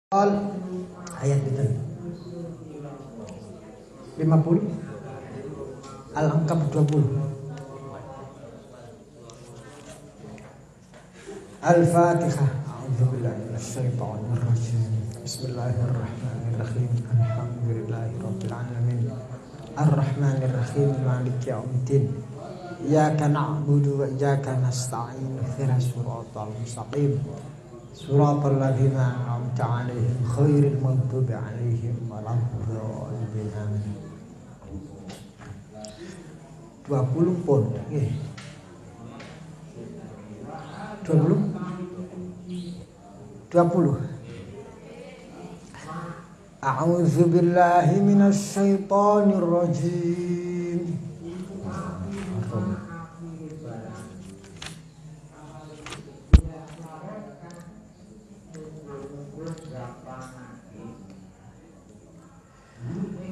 Ayat itu 50 Al-Ankabut 20. Al-Fatihah. A'udzubillahi minasyaitonir rajim. Bismillahirrahmanirrahim. Alhamdulillahirabbil alamin. Arrahmanir rahim. Maliki yaumiddin. Iyyaka na'budu wa iyyaka nasta'in. Ihdinas siratal mustaqim. Suratal ladzina an'amta 'alaihim ghairil maghdubi 'alaihim waladdallin. 20 pun nggih. 20 A'udzu billahi minasy syaithanir rajim.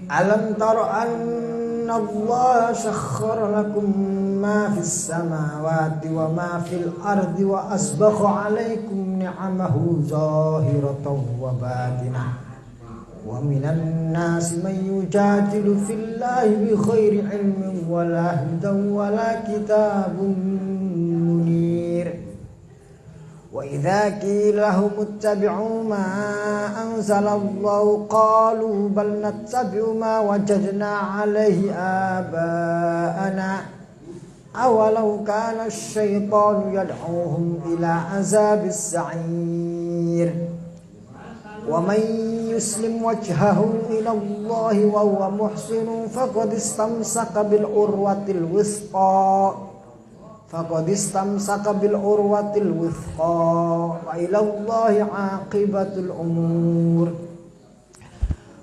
Alam tara anna Allah sakhkhara lakum ma fis samawati wa ma fil ardi wa asbagha 'alaikum ni'amahu zahiratan wa batinah wa minan nasi man yujadilu fillahi bi ghairi 'ilmin wa la hudan wa la kitabun munir. Wa idza qila lahum ittabi'u ma anzalallahu qalu bal nattabi'u ma wajadna 'alaihi aba'ana awalau kana asy-syaitanu yad'uhum ila azabis sa'ir. Wa man yuslim wajhahu ila Allahi wa huwa muhsinun faqad istamsaka bil urwatil wuthqa wa ila Allahi 'aqibatul umur.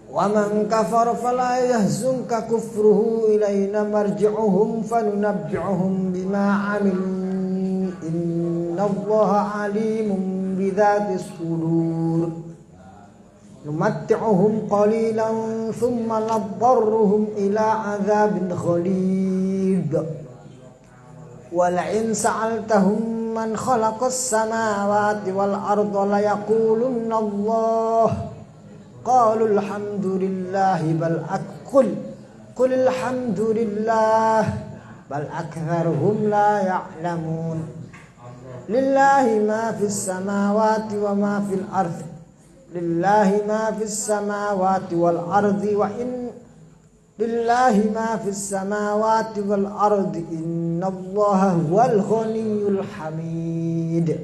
Wa man kafara fala yahzunka kufruhu ilaina marji'uhum fanunabbi'uhum bima 'amilu innallaha 'alimun bidzatis sudur. Numatti'uhum qalilan thumma nadharruhum ila 'adzabin ghalid. Wala'in sa'altahum man khalaqas samawati wal arda la yaqulunna Allah qalu alhamdulillahi bal qul alhamdulillah bal aktharuhum la ya'lamun. Lillahi ma fis samawati wa ma fil ardi lillahi ma fis samawati wal ardi wa in lillahi ma fis samawati wal ardi innallaha huwal ghaniyyul hamid.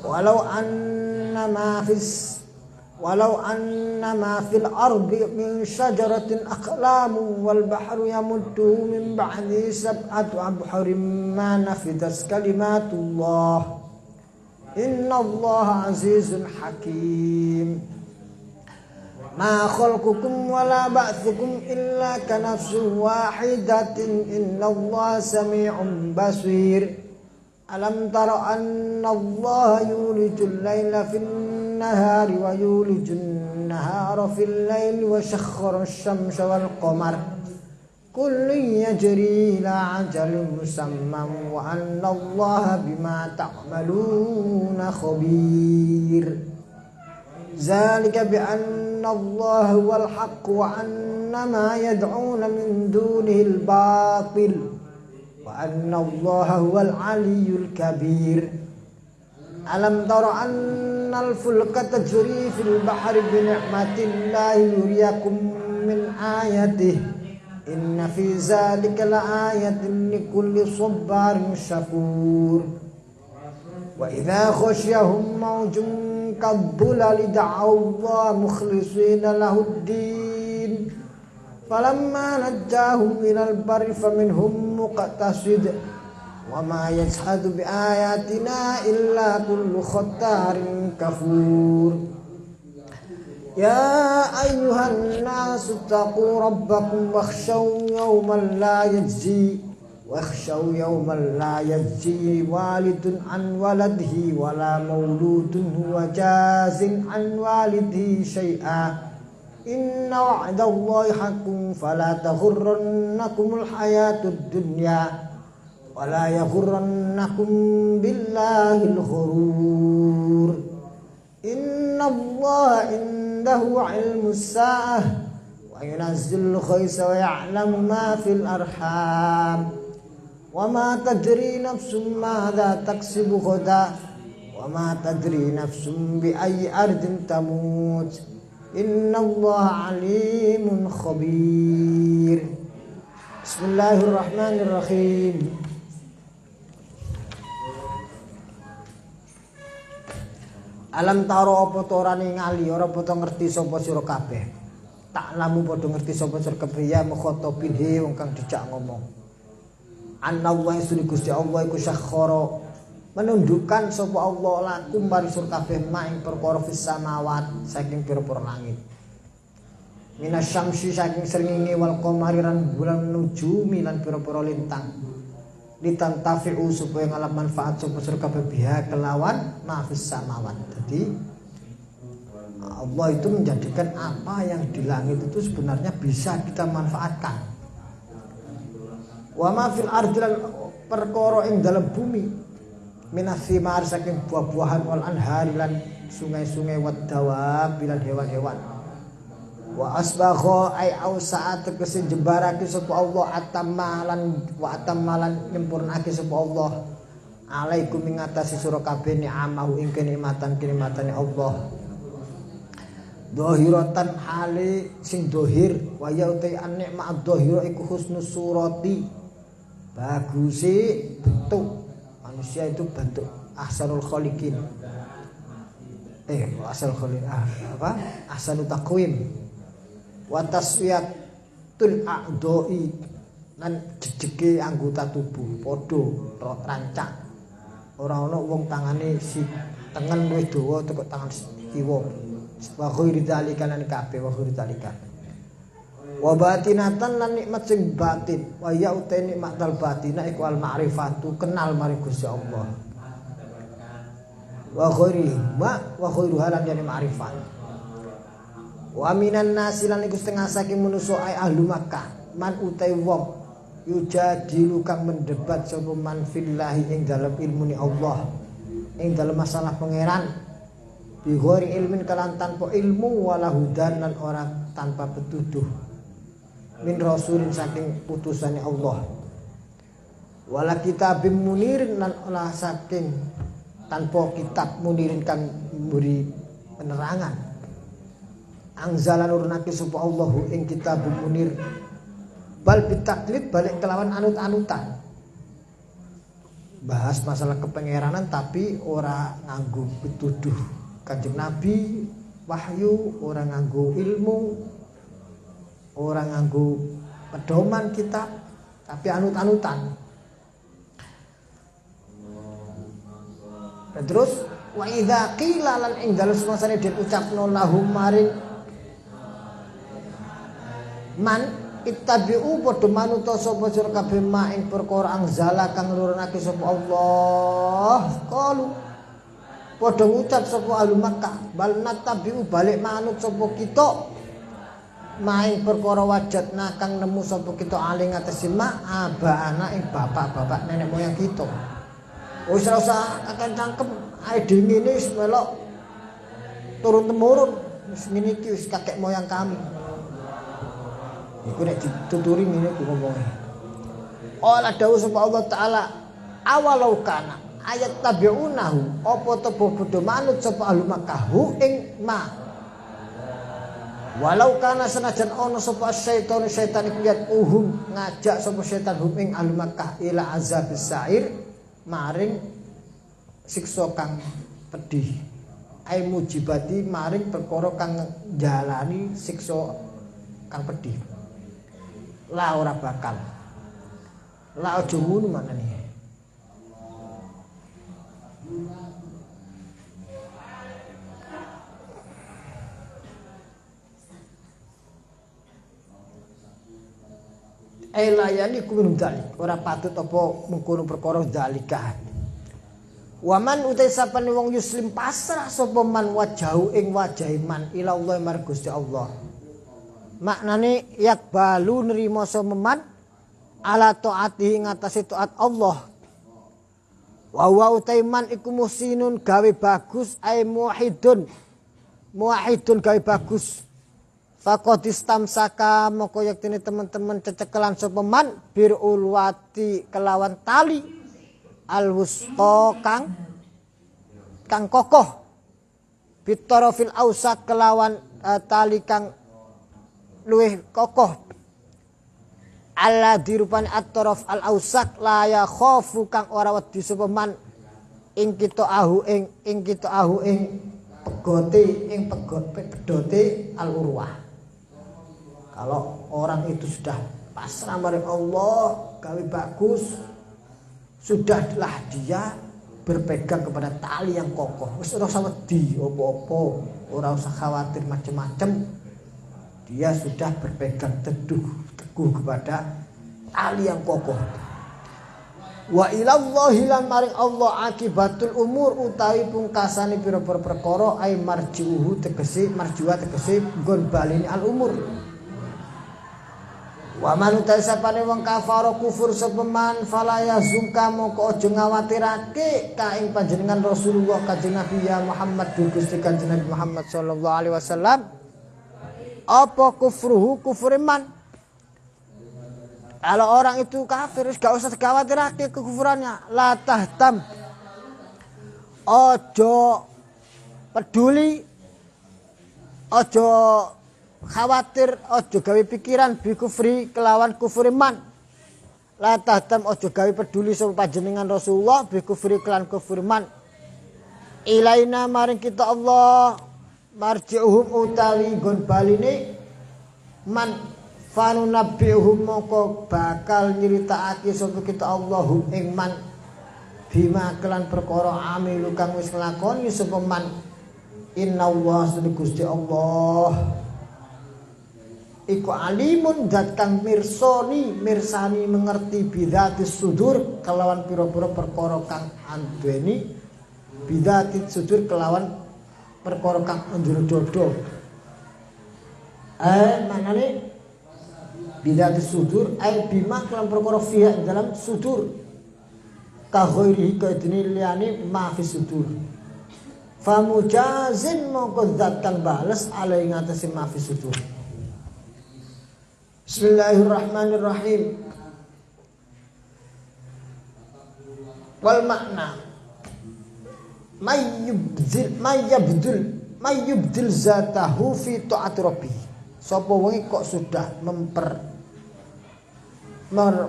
Walau anna ma fil ardi min syajaratin aqlamun wal bahru yamudduhu min ba'di sab'ati abhurin ma nafidat kalimatullah innallaha azizun hakim. Ma khalqukum wa la ba'thukum illa ka nafsin wahidatin innallaha sami'un basir. Alam tara anna Allah yulijul laila fin nahari wa yulijun nahara fil laili wa sakhkhara asy-syamsa wal qamara kullun yajri ila ajalin musamman wa anna Allaha bima ta'maluna khabir. Zalika bi anna Allah huwal haqq wa anna ma yad'una min dunihi al-batil wa anna Allah huwal aliyyul kabir. Alam tara anna al-fulka tajri fil bahri bi ni'matillahi yuriyakum min ayatihi inna fi zalika la ayatin likulli sabarin syakur. Wa idza khasyahum mawjun kadhulali da'u Allah mukhlishina lahuddin falamma najjahum ilal barri faminhum muqtasid wa ma yajhadu bi ayatina illa kullu khattarin kafur. Ya ayyuhan nasu taqu rabbakum wakhshaw yawman la yajzi walidun an waladihi wala mauludun huwa jazin an walidihi syai'a inna wa'dallahi haqqun fala taghurrannakumul hayatud dunya wala yaghurrannakum billahil ghurur. Innallaha indahu ilmus sa'ah wa yunazzilul ghaitsa wa ya'lamu ma fil arham wa ma tadri nafsum madza taksibu ghadan wa ma tadri nafsum bi ayyi ardin tamut innallaha alimun khabir. Bismillahirrahmanirrahim. Alam taro apa to ora ningali ora padha ngerti sapa sira kabeh. Tak lamu padha ngerti sapa sira kabeh ya mukhatabin he wong kang dijak ngomong. Anna wa suni Gusti Allah iku sakhara menundukkan sapa Allah lakum mari sira kabeh ing perkara fis samawat saking pira-pira langit. Minas syamsi saking srengenge wal qamari lan bulan nujumi lan pira-pira lintang. Litantafi'u supaya ngalap manfaat sapa sira kabeh biha kelawan mafis samawat. Jadi Allah itu menjadikan apa yang di langit itu sebenarnya bisa kita manfaatkan. Wa ma fil ardi lan perkara ing dalam bumi minas thimar saking buah-buahan wal anhari lan sungai-sungai wad dawab lan hewan-hewan. Wa asbagha ay ausaat tegese jembarake sapa Allah atammalan nyempurnake sapa Allah alaikum ing atase sira kabeh ni'amahu ing kenikmatan-kenikmatane Allah dhahiratan hale sing dhahir wa ya utai an-nikmah dhahira iku husnus surati baguse bentuk manusia itu bentuk ahsanul khaliqin ahsanut taqwim wa taswiyatul a'dha'i lan jejege anggota tubuh padha rancak ora ana wong tangane si tengen luwih dawa teko tangan kiwa wa ghairi dzalika lan kabeh wa ghairi dzalika wa batinatan lan nikmat sing batin wa ya uta nikmatul batina iku al ma'rifatu kenal mari Gusti Allah wa ghairi ma wa ghairu halan yani ma'rifat. Wa minan nasi lan iku setengah saking manusa ai ahli Makkah man utai wong yujadilu kang mendebat sapa man fillahi ing dalam ilmune Allah ing dalam masalah pangeran bi ghairi ilmin kalan tanpa ilmu wala hudan lan ora tanpa petunjuk min rasulin saking putusane Allah wala kitabim munirin lan ora saking tanpa kitab munirin kang memberi penerangan angzala nurnake sapa Allahu ing kitabul munir bal bitaklid balik kelawan anut-anutan bahas masalah kepengeranan tapi ora nganggo pituduh Kanjeng Nabi wahyu ora nganggo ilmu ora nganggo pedoman kitab tapi anut-anutan. Dan terus wa idza qila lan ing dalem sumasane den ucapno lahum maring man ittabi'u padha manut sapa sira kabeh ma ing perkara angzala kang nurunake sapa Allah qalu padha ngucap sapa ahli Makkah bal nattabi'u balik manut sapa kita ma ing perkara wajadna kang nemu sapa kita aling atase ma abaana ing bapak-bapak nenek moyang kita wis ora usah akan cangkem ae dhewe ngene wis melok turun temurun wis ngene iki wis kakek moyang kami. Iku nek dituturi ngene ku ngomongé. Ola dawuh sapa Allah taala awalau kana ayat tabiunahu apa to bodho manut sapa ahli Makkah hu ing ma. Walau kana senajan ana sapa syaitan iku ngajak sapa setan hum ing ahli Makkah ila azabis sa'ir maring siksa kang pedih. Ai mujibati maring perkara kang jalani siksa kang pedih. La ora bakal. La aja ngono maknane. Layani kuminum dalik ora patut apa mengkono perkara dalika. Waman utai sapane wong yuslim pasrah sapa man wajahu ing wajahe man ila Allah marang Gusti Allah. Maknane yakbalu nerima sapa man ala taati ing atase taat Allah Wa wa utaiman iku muhsinun gawe bagus ai muwahhidun gawe bagus. Faqadistam saka moko yektene teman-teman cecekelan sapa man bir ulwati kelawan tali alwusqa kang kokoh bitarafil ausak kelawan tali kang luwih kokoh alla dirupane at-taraf al-ausak la ya khofu kang ora wedi sapa man ing kita ahu ing pegote al-urwah. Kalau orang itu sudah pasrah marang Allah, gawe bagus, sudahlah dia berpegang kepada tali yang kokoh. Wis ora usah wedi apa-apa, ora usah khawatir macam-macam. Dia sudah berpegang teguh kepada tali yang kokoh. Wa ilallahi lan maring Allah akibatul umur utawi pungkasane pira-pira perkara ai marjuhu tegese nggon baleni al umur. Wa man utasapane wong kafara kufur sepeman fala yazumka moko aja ngawatirake ka ing panjenengan Rasulullah Kanjeng Nabi ya Muhammad Gusti Kanjeng Nabi Muhammad sallallahu alaihi wasallam apa kufruhu kufur iman. Kalau orang itu kafir gak usah dikhawatirake kekufurannya. La tahtam ojo peduli ojo khawatir ojo gawe pikiran bi kufri kelawan kufur iman. La tahtam ojo gawe peduli sapa panjenengan Rasulullah bi kufri kelawan kufur iman. Ilaina maring kita Allah marji'uhum utawi gon baline man fanunabbi'uhum moko bakal nyritakake sapa kita Allahum ing man bima kelan perkara amilu kang wis nglakoni sapa man innallaha sunni Gusti Allah iku alimun zat kang mirsani mengerti bidzatis sudur kelawan pira-pira perkara kang anduweni bidzatis sudur kelawan perkara kang njero dodo manane bidatis sudur ay bima kelan perkara fiha dalam sudur ka ghairihi kadene liyane ma fi sudur famujazin mongko zat kang bales alai ngatasi ma fi sudur. Bismillahirrahmanirrahim. Wal makna mayyubdil zatahu fi ta'ati rabbih. Sapa wong kok sudah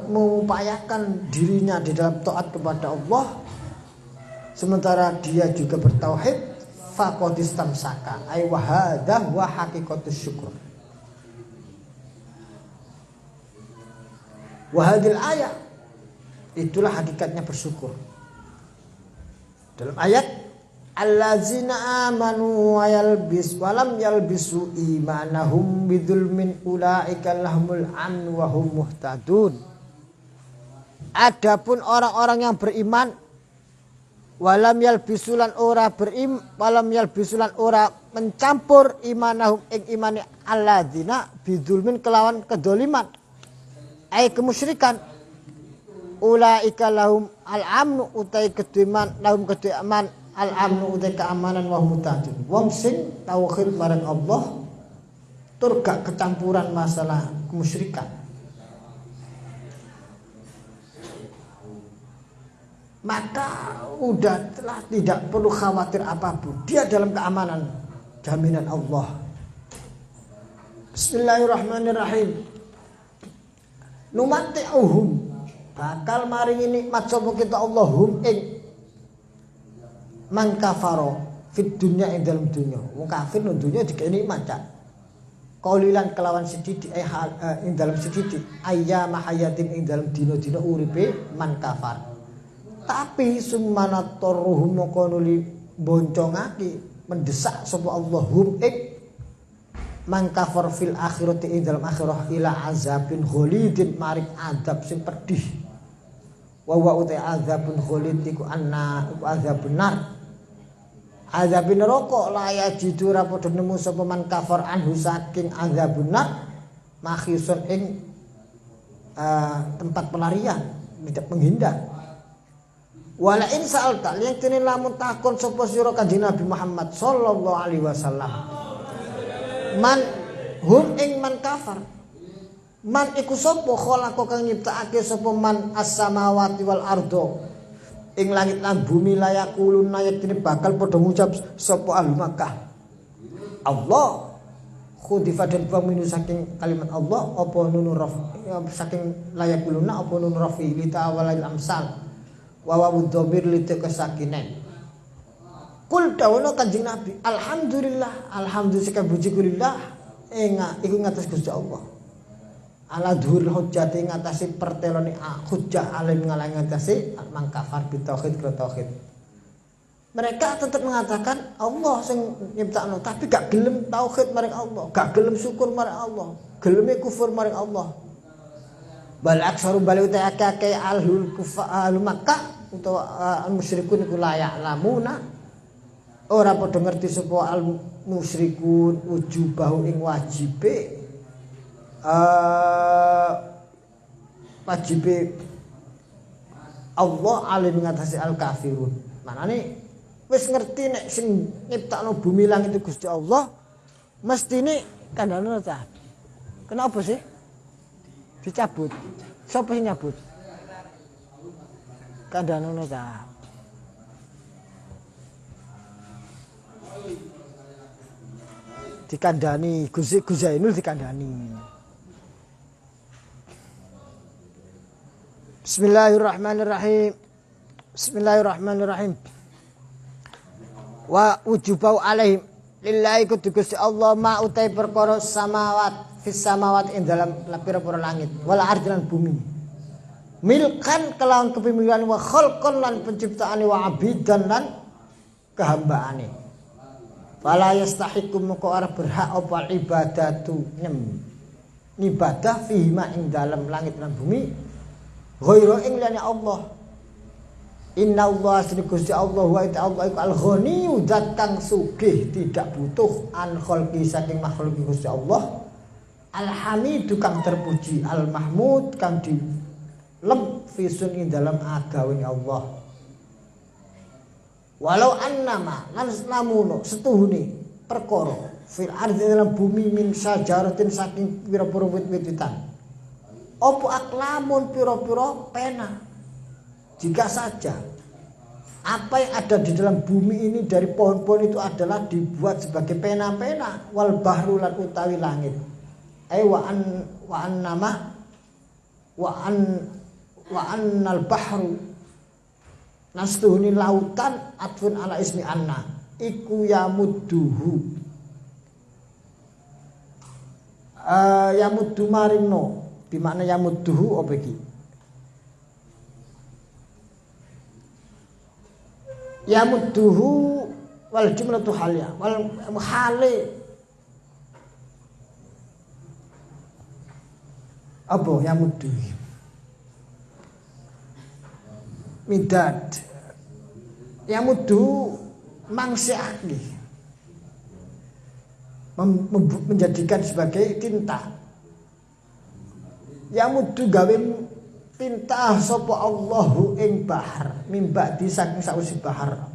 mengupayakan dirinya di dalam taat kepada Allah sementara dia juga bertauhid faqadistamsaka ay wa hadha wa haqiqatus syukur. Wa hadhil ayat itulah hakikatnya bersyukur. Dalam ayat allazina amanu wa lam yalbisu imanahum bidzulmin ulaika lahumul amn wa hum muhtadun. Adapun orang-orang yang beriman walam yalbisulan ora mencampur imanahum ing imane allazina bidzulmin kelawan kedoliman ai kemusyrikan ulaika lahum al-amnu utai keduman lahum keduman al-amnu utai keamanan wa mutadun. Wong sing tauhid marang Allah tur gak kecampuran masalah kemusyrikan. Maka telah tidak perlu khawatir apapun. Dia dalam keamanan jaminan Allah. Bismillahirrahmanirrahim. Numati'uhum bakal maringi nikmat sapa kita Allahum ing man kafaro fit dunya ing dalam dunya. Wong kafir nang dunya dikene nikmat cak. Qaulilan kelawan sithik ing dalam sithik ayyama hayatin ing dalam dina-dina uripe man kafar. Tapi summanatoruhum moko nuli boncongake mendesak sapa Allahum ing man kafar fil akhirati ing dalam akhirah ila azabin ghalidin maring azab sing pedih. Wa uta azabun ghalid iku azabun nar. Azabin neraka la yajidu ra padha nemu sapa man kafar anhu saking azabun nar makhisun ing tempat pelarian tidak menghindar. Wala in sa'alta yang tene lamun takon sapa sira Kanjeng Nabi Muhammad sallallahu alaihi wasallam. Man hum ing man kafar. Man iku sapa khalaqa kang nyiptakake sapa man as-samawati wal ardo. Ing langit lan bumi layakulun yaktine bakal padha ngucap sapa ahli Makkah. Allah khudifa dan paminu saking kalimat Allah apa nunur raf saking layakuluna apa nunur rafi li ta'awalil amsal. Wa wudhabir li sakinen. Kul dawono Kanjeng Nabi, alhamdulillah, alhamdulillah sekabuji kulillah iku ngatas Gusti Allah. Ala dhuhur hujjati ngatasi pertelone hujjah alim ngalang ngatasi mangkafar bitauhid ke tauhid. Mereka tetap mengatakan Allah sing nyiptakno tapi gak gelem tauhid maring Allah, gak gelem syukur maring Allah, geleme kufur maring Allah. Bal aksaru bal utayake alhul kufar Makkah utawa al musyrikun iku layak lamuna ora padha ngerti sapa al musyrikun wujubahu ing wajibe wajibe Allah alim ngatasi al kafirun. Manane wis ngerti nek sing nyiptakno bumi langit itu Gusti Allah mestine kandhane ta. Kenapa sih? Dicabut. Sapa sing nyabut? Kandhane ta. Dikandani Gus Zainul dikandani. Bismillahirrahmanirrahim. Bismillahirrahmanirrahim. Wa wujubau alaihim lillahi kudu Gusti Allah ma utai perkara samawat fis samawat ing dalam pira-pira langit wal ardi lan bumi. Milkan kelawan kepemilikan wa khalqan lan penciptaane wa abidan lan kehambaane. Fala yastahiqu moko ora berhak apa ibadatu ibadah fihi ma ing dalam langit lan bumi ghairu ing liyane Allah. Inna Allah asli Gusti Allah wa ta'ala iku al-ghaniyyu zat kang sugih tidak butuh an khalqi saking makhluk Gusti Allah. Al-hamidu kang terpuji, al-mahmud kang dilem fisun ing dalam agawe Allah. Walau annama lan lamun setuhune perkara fil ardi dalam bumi min sajaratin saking pira-pira wit-witan. Apa aklamun pira-pira pena. Jika saja apa yang ada di dalam bumi ini dari pohon-pohon itu adalah dibuat sebagai pena-pena wal bahru lan utawi langit. Wa annal bahru nastuhuni lautan atfun ala ismi anna iku yamudduhu yamuddu maringno bimakna yamudduhu apa iki yamudduhu wal jumlatu halya wal hale apa yamudduhu midad yamudu mangsiaki menjadikan sebagai tinta yamudu gawe tinta sapa Allahu ing bahar mimba di saking sausi bahar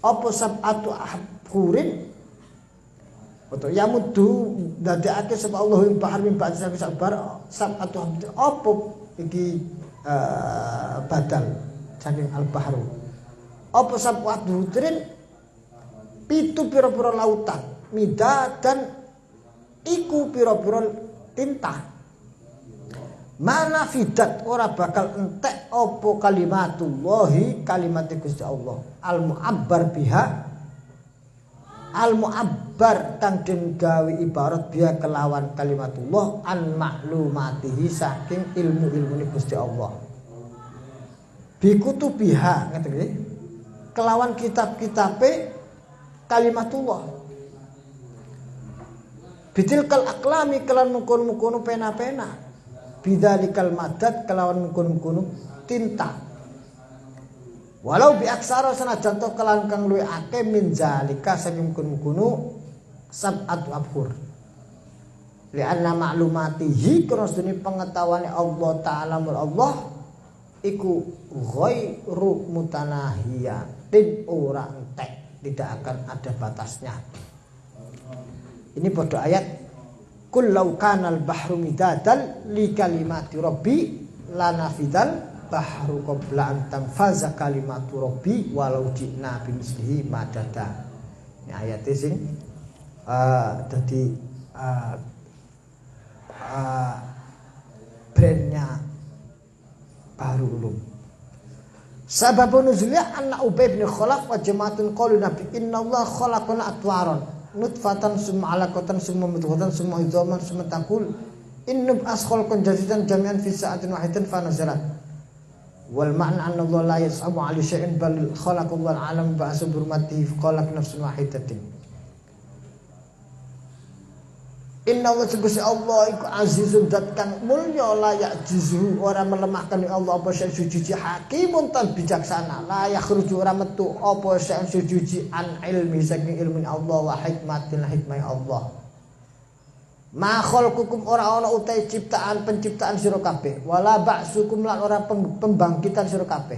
apa sab'atu ahqurin atau yamudu dadekake sapa Allahu ing bahar mimba di saking sabar sab'atu apa iki badal saking al-bahru apa sab'at hudrin pitu pira-pira lautan midad dan iku pira-pira tinta mana fidat ora bakal entek apa kalimatullahi kalimat Gusti Allah al-mu'abbar biha al-mu'abbar kang den gawe ibarat biha kelawan kalimatullah an maklumatihi saking ilmu-ilmune Gusti Allah bikutubiha ngeten nggih kelawan kitab-kitabe kalimatullah bitilkal aklami kelawan mungkon-mungkon pena-pena bidzalikal madad kelawan mungkon-mungkon tinta walau bi aksara sanajan to kelawan kang luwih akeh min zalika saking mungkon-mungkon sab'atu abhur li'anna ma'lumatihi karena sedene pengetahuane Allah taala Allah iku ghairu mutanahiyatin, ora entek, tidak akan ada batasnya. Ini pada ayat kul law kanal bahru midadan li kalimati rabbi lanafidal bahru qabla an tanfaza kalimatu rabbi walau ji'na bimislihi madada. Ini ayat sing dadi brandnya Bahrul Ulum. Sababun nuzulnya anna Ubay bin Khalaf wa jama'atun qalu nabi innallaha khalaqana atwaran nutfatan summa alaqatan summa mudghatan summa idhaman summa taqul innab asqalkan jadidan jami'an fi sa'atin wahidatin fa nazarat wal ma'na anna Allah la yas'abu 'ala syai'in bal khalaqal alam ba'sa burmatihi khalaq nafsun wahidatin. Inna wa segusi Allah iku azizun dat kang mulya layak jizu ora melemahkan Allah apa suci hakimun tan bijaksana layak rujuk ora metu apa suci an ilmi saking ilmu Allah wa hikmatin hikmah Allah. Ma khalqukum ora ana utai ciptaan penciptaan sira kabeh wala ba'sukum lan ora pembangkitan sira kabeh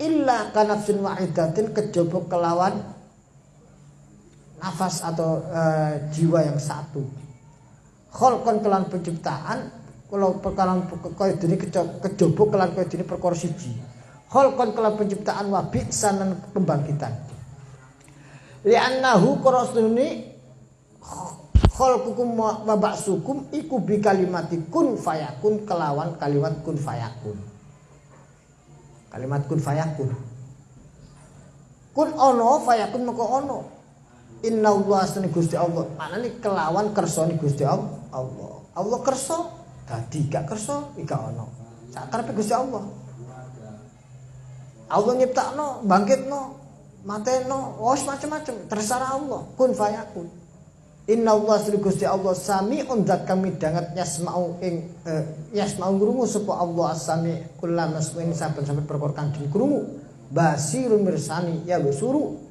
illa kanafsin wahidatin kejaba kelawan nafas atau jiwa yang satu. Kholqon kelan penciptaan kalau perkalan kaya dene kejaba kelan kaya dene perkara siji. Kholqon kelan penciptaan wa bi'sanan pembangkitan. Li'annahu qarasuni khalqukum wa ba'sukum iku bi kalimati kun fayakun kelawan kalimat kun fayakun. Kalimat kun fayakun. Kun ono fayakun maka ono. Inna Allah asni Gusti Allah. Maknane kelawan kersane Gusti Allah. Allah kersa, dadi gak kersa iki ono. Sak karepe Gusti Allah. Allah nyiptakno, bangkitno, mateno, wis macam-macam terserah Allah. Kun fayakun. Inna Allah asni Gusti Allah sami'un zat kami danget yasma'u ing yasma'u krungu sapa Allah as-sami' kullama masmin saben-saben perkara kang krungu. Basirun mirsani ya basuru.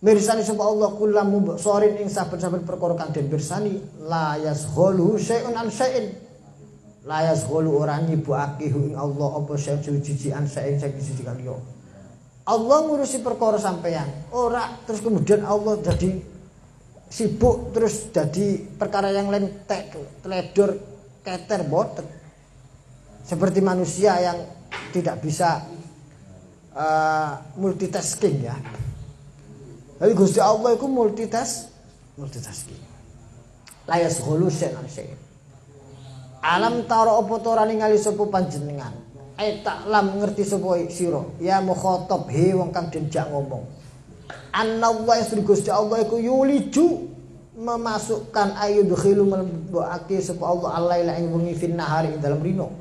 Mirsani sapa Allah kullamu sorin ing saben-saben perkara kang den mirsani la yasghulu syai'un an syai'in la yasghulu ora nyibukake ing Allah apa suci an syai'in siji kang liya. Allah ngurusi perkara sampeyan ora terus kemudian Allah jadi sibuk terus jadi perkara yang lain teledor keter boten. Seperti manusia yang tidak bisa multitasking ya. Jadi Gusti Allah itu multitasking. La yasghulu syai'an syai'. Alam taro apa to ora ningali sapa panjenengan. Taklam ngerti sapa sira. Ya mukhatab he wong kang dijak ngomong. Anallah yang Gusti Allah iku yuliju memasukkan ayudkhilu melebokake sapa Allah alaila ing wengi fin nahari dalam rino.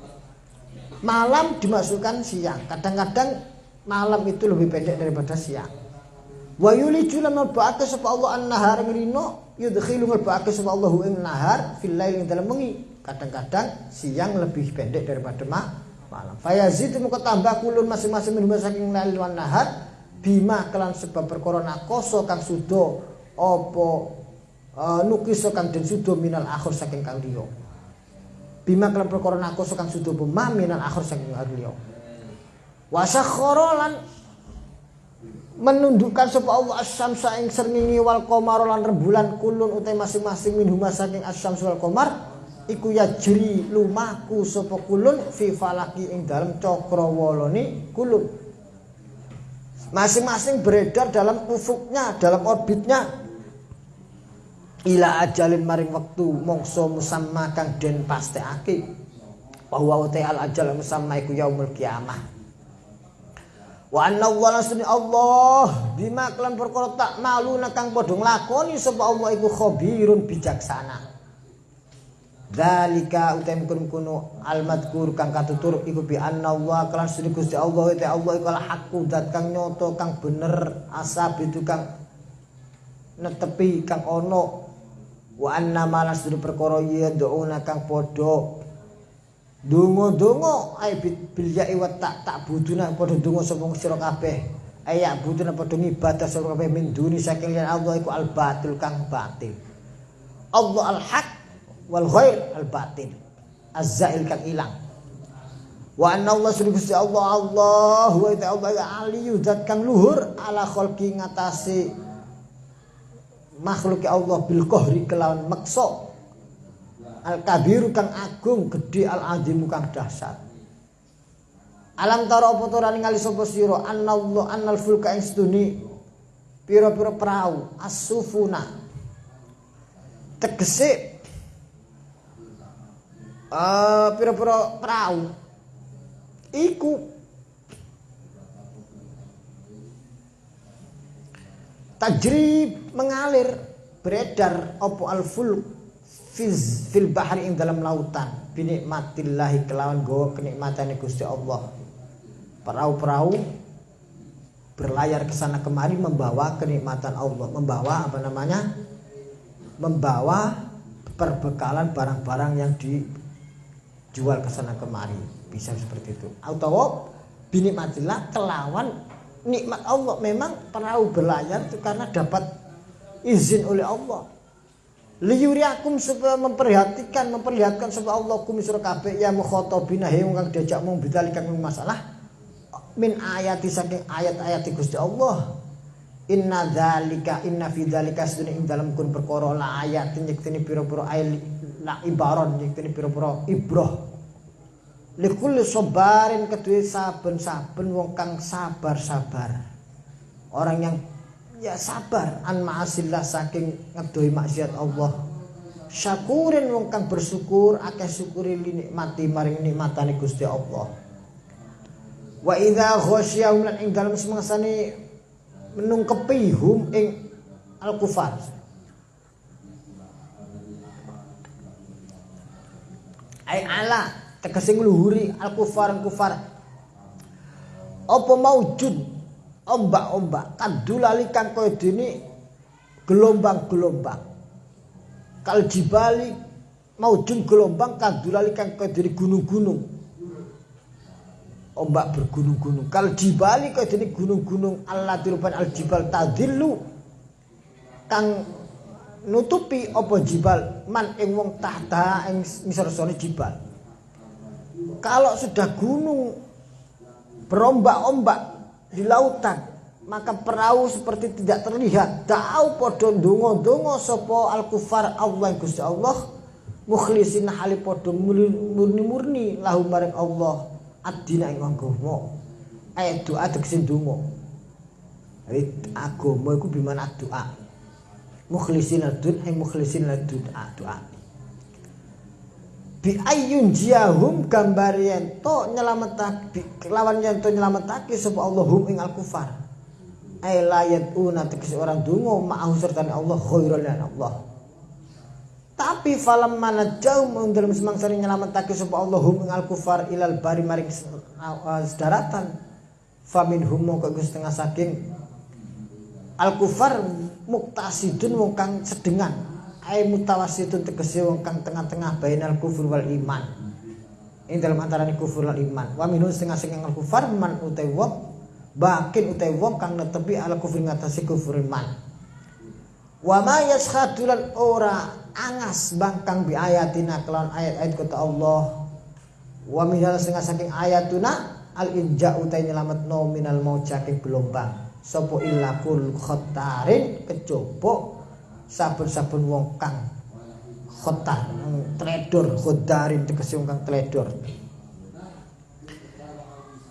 Malam dimasukkan siang. Kadang-kadang malam itu lebih pendek daripada siang. Wa yuliju lan mabake sapa Allah an-nahar ngrino yudkhilu mabake sapa Allah ing nahar fil lail ing dalem wengi. Kadang-kadang siang lebih pendek daripada malam. Fayazid muka tambah kulun masing-masing minum saking lail wan nahar bima kelan sebab perkara nakoso kang sudo apa nukiso kang den sudo minal akhir saking kang liya. Bima kelan perkara nakoso kang sudo apa minal akhir saking kang liya. Wa sakhara lan menundukkan sapa Allah as-syamsa ing srengenge wal qamar lan rembulan kulun utai masing-masing minhuma saking as-syams wal qamar iku yajri lumaku sapa kulun fi falaki ing dalem cakrawalane kulun masing-masing beredar dalam ufuknya dalam orbitnya ila ajalin maring wektu mangsa musamma kang den pastekake bahwa utai al ajal musamma iku yaumul kiamah. Wa anna Allah bima kelan perkara tak maluna kang padha nglakoni sapa Allah iku khabirun bijaksana. Dzalika utem kuno al-madkur kang katutur iku bi anna Allah kelan sedhi Gusti Allah te Allah iku al-haqqu zat kang nyoto kang bener asab itu kang netepi kang ono wa anna malas sedhi perkara ya doona kang padha donga-donga ai bil ya'i wa tak buduna padha donga sapa sira kabeh aya buduna padha ngibadah sira kabeh min duni saking Allah iku al batil kang batil Allah al haq wal ghair al batil az-zail kang ilang Wa anna Allah Gusti Allah wa ta'ala aliyu zat kang luhur ala khalqi ngatasi makhluk Allah bil qahri kelawan maksa. Al kabiru kang agung gedhe al azimu kang dahsyat. Alam taro apa to ningali sapa sira annallahu annal fulka ing sedune pira-pira prau asufuna tegese pira-pira prau iku tajri mengalir beredar apa al-fulk fil bahri ing dalam lautan binikmatillahi kelawan gawa kenikmatane Gusti Allah. Perahu-perahu berlayar ke sana kemari membawa kenikmatan Allah, membawa apa namanya? Membawa perbekalan barang-barang yang dijual ke sana kemari. Bisa seperti itu. Atau binikmatillah kelawan nikmat Allah. Memang perahu berlayar itu karena dapat izin oleh Allah. Liyuriakum supaya memperlihatkan supaya Allah kum sira kabeh ya mukhatabina he kang diajak mung bidalikan masalah min ayati saking ayat-ayat Gusti Allah. Inna fi dzalika sedune ing dalem kun perkara la ayat nyekteni pira-pira ayat la ibaron nyekteni pira-pira ibrah. Likul sabarin kedue saben-saben wong kang sabar-sabar. Orang yang ya sabar an ma'asillah saking ngedohi maksiat Allah. Syakurin wong kang bersyukur akeh syukuri nikmati maring nikmatane Gusti Allah. Wa idza ghasyahum lan ing dalem semangsane menungkepi hum ing al-kufar. Ai ala tegese ngluhuri al-kufar. Apa maujud ombak-ombak kadulali kang kaya dene gelombang-gelombang. Kal jibali maujud gelombang kadulali kang kaya dene gunung-gunung. Ombak bergunung-gunung. Kal jibali kaya dene gunung-gunung allati rupan al jibal tadillu kang nutupi apa jibal man ing wong tahta ing misor-misore jibal. Kalau sudah gunung berombak-ombak di lautan, maka perahu seperti tidak terlihat. Ta'au padha ndonga-ndonga sapa al-kufar Allah Gusti Allah mukhlisin hali padha murni-murni lahu maring Allah ad-dina ing agama. Ayat doa tegese ndonga. Agama iku bimana doa. Mukhlisin ladun ay mukhlisin ladun doa. Bi ayyun jiyahum gambar yen to nyelametake lawan yen to nyelametake sapa Allahum ing al-kufar. Ai la yaduna tegese orang donga ma'ahu sertane Allah khairan lan Allah. Tapi falam manajau dalam semangsane nyelametake sapa Allahum ing al-kufar ilal bari maring daratan. Faminhum mongko setengah saking al-kufar muktasidun wong kang sedengan. Ai mutawasitun tegese wong kang tengah-tengah bainal kufur wal iman. Ing dalam antarané kufur lan iman. Wa minhu setengah saking al-kufar man utai wong bakin utai wong kang netepi ala kufur ngatasi kufur iman. Wa ma yashadulan ora angas bangkang bi ayatina kelawan ayat-ayat kata Allah. Wa minal setengah saking ayatuna al-inja utai nyelametno minal maut saking gelombang. Sapa illa kul khattarin kejaba saben-saben wong kang khotar trader khodarin tegese wong kang trader.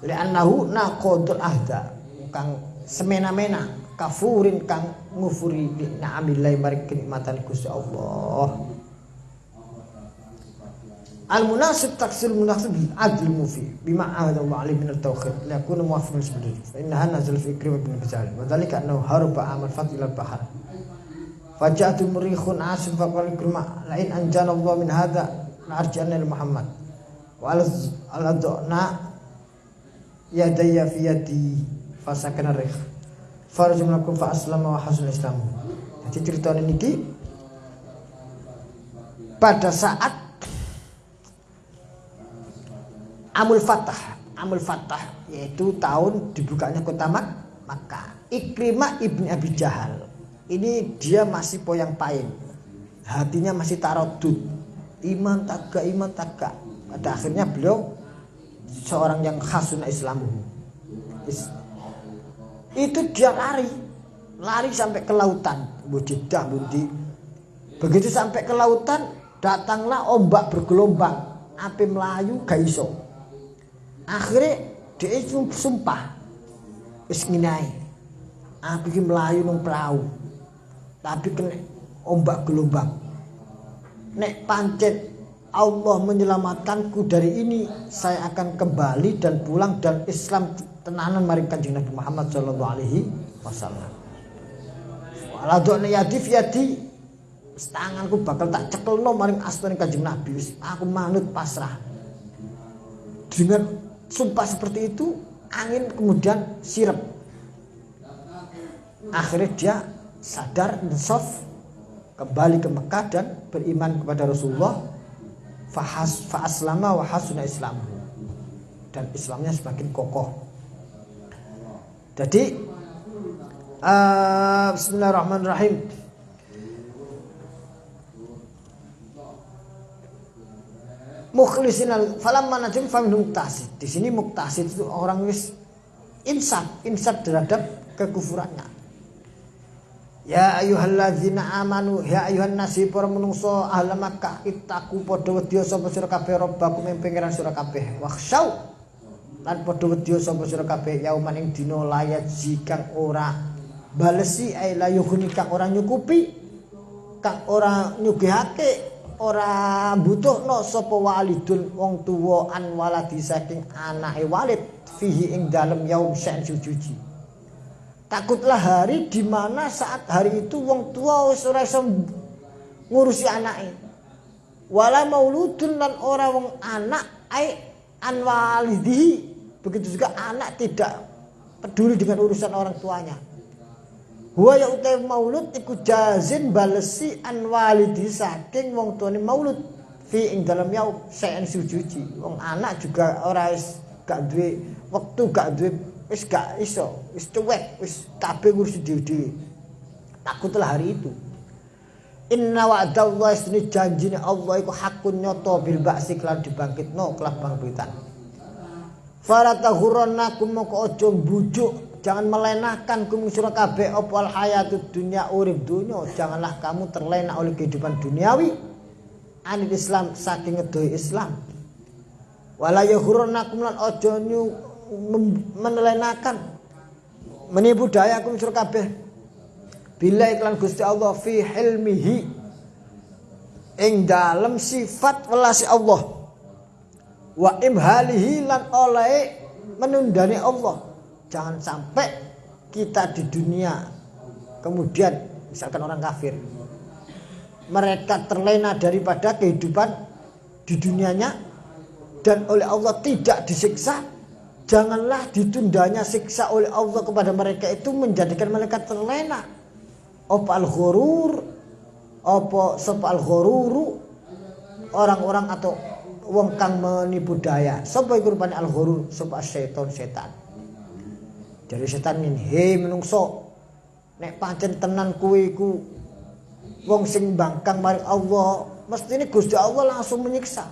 Li'annahu naqadul ahda kang semena-mena kafurin kang ngufuri ni'amillahi maring kenikmatan Gusti Allah. Al-munasib taksil munasib adil mufi bima ahada wa alim min at-tawkhid la yakunu muwafiqan sabili fa innaha nazal fi ikrim ibn Bizal wa dhalika annahu harba amal fat ila al-bahr faja'atu murikhun asif faqal ikrima la in anjana Allah min hadha la arja'na ila Muhammad wa al-adna yadayya fi yadi fasakana rikh farjumlakum fa aslama wa hasul islam. Jadi cerita niki pada saat Amul Fatah yaitu tahun dibukanya kota Makkah. Ikrimah ibni Abi Jahal ini dia masih poyang paing, hatinya masih tarodud, iman tagak. Pada akhirnya beliau seorang yang khasuna Islamuhu. Itu dia lari sampai ke lautan, budidah budi. Begitu sampai ke lautan, datanglah ombak bergelombang, api melayu gak iso. Akhirnya dia sumpah, wis ngene ae. Aku iki melayu nang perahu. Tapi kena ombak gelombang. Nek pancet Allah menyelamatkanku dari ini, saya akan kembali dan pulang dan Islam tenanan maring Kanjeng Nabi Muhammad sallallahu alaihi wasallam. Waladone yadi fiati, tanganku bakal tak cekelno maring astane Kanjeng Nabi. Aku manut pasrah. Dengan sumpah seperti itu, angin kemudian sirep. Akhirnya dia sadar, insaf, kembali ke Mekah dan beriman kepada Rasulullah. Fa'aslama wa hasuna Islam, dan Islamnya semakin kokoh. Jadi bismillahirrahmanirrahim. Mukhlisin falamma najum faminhum muktasid. Di sini muktasid itu orang wis insaf terhadap kekufurannya. Ya ayyuhalladzina amanu, ya ayyuhan nasi para menungso ahli Makkah, ittaqu padha wedya sapa sira kabeh rabbakum ing pangeran sira kabeh. Wakhsyau lan padha wedya sapa sira kabeh yauman ing dina layat jikang ora balesi ai la yughni kang ora nyukupi, kang ora nyugihake, ora butuhno sapa walidun wong tuwa an waladi saking anake walid fihi ing dalem yaum sa'en suci. Takutlah hari di mana saat hari itu wong tua wis ora iso ngurusi anake. Wala mauludun lan ora wong anak ai an walidihi. Begitu juga anak tidak peduli dengan urusan orang tuanya. Huwa ya utai maulud iku jazin balesi an walidi saking wong tuane maulud fi ing dalam yaum sa'en suci. Wong anak juga ora wis gak duwe wektu, gak duwe wis gak iso, wis cuek, wis kabeh ngurusi dhewe-dhewe. Takutlah hari itu. Inna wa'dallahi sunni janjine Allah iku hakun nyata bil ba'si lan dibangkitno kelak bangkitan. Faratahurrannakum moko aja mbujuk, jangan melenahkan kum sira kabeh apa al hayatud dunya urip dunya, janganlah kamu terlena oleh kehidupan duniawi. Anil Islam saking ngedohi Islam. Wala yahurrannakum lan aja menelenakan menipu daya kum sira kabeh bila iklan Gusti Allah fi hilmihi ing dalem sifat welasi Allah wa imhalihi lan oleh menundani Allah. Jangan sampai kita di dunia kemudian misalkan orang kafir mereka terlena daripada kehidupan di dunianya dan oleh Allah tidak disiksa. Janganlah ditundanya siksa oleh Allah kepada mereka itu menjadikan mereka terlena. Apa al-ghurur, apa sapa al-ghururu, orang-orang atau wong kang menipu daya. Sapa iku rupane al-ghurur, sapa setan. Dari setan ngene, he menungso, nek pancen tenan kuwi iku wong sing bangkang maring Allah, mestine Gusti Allah langsung menyiksa.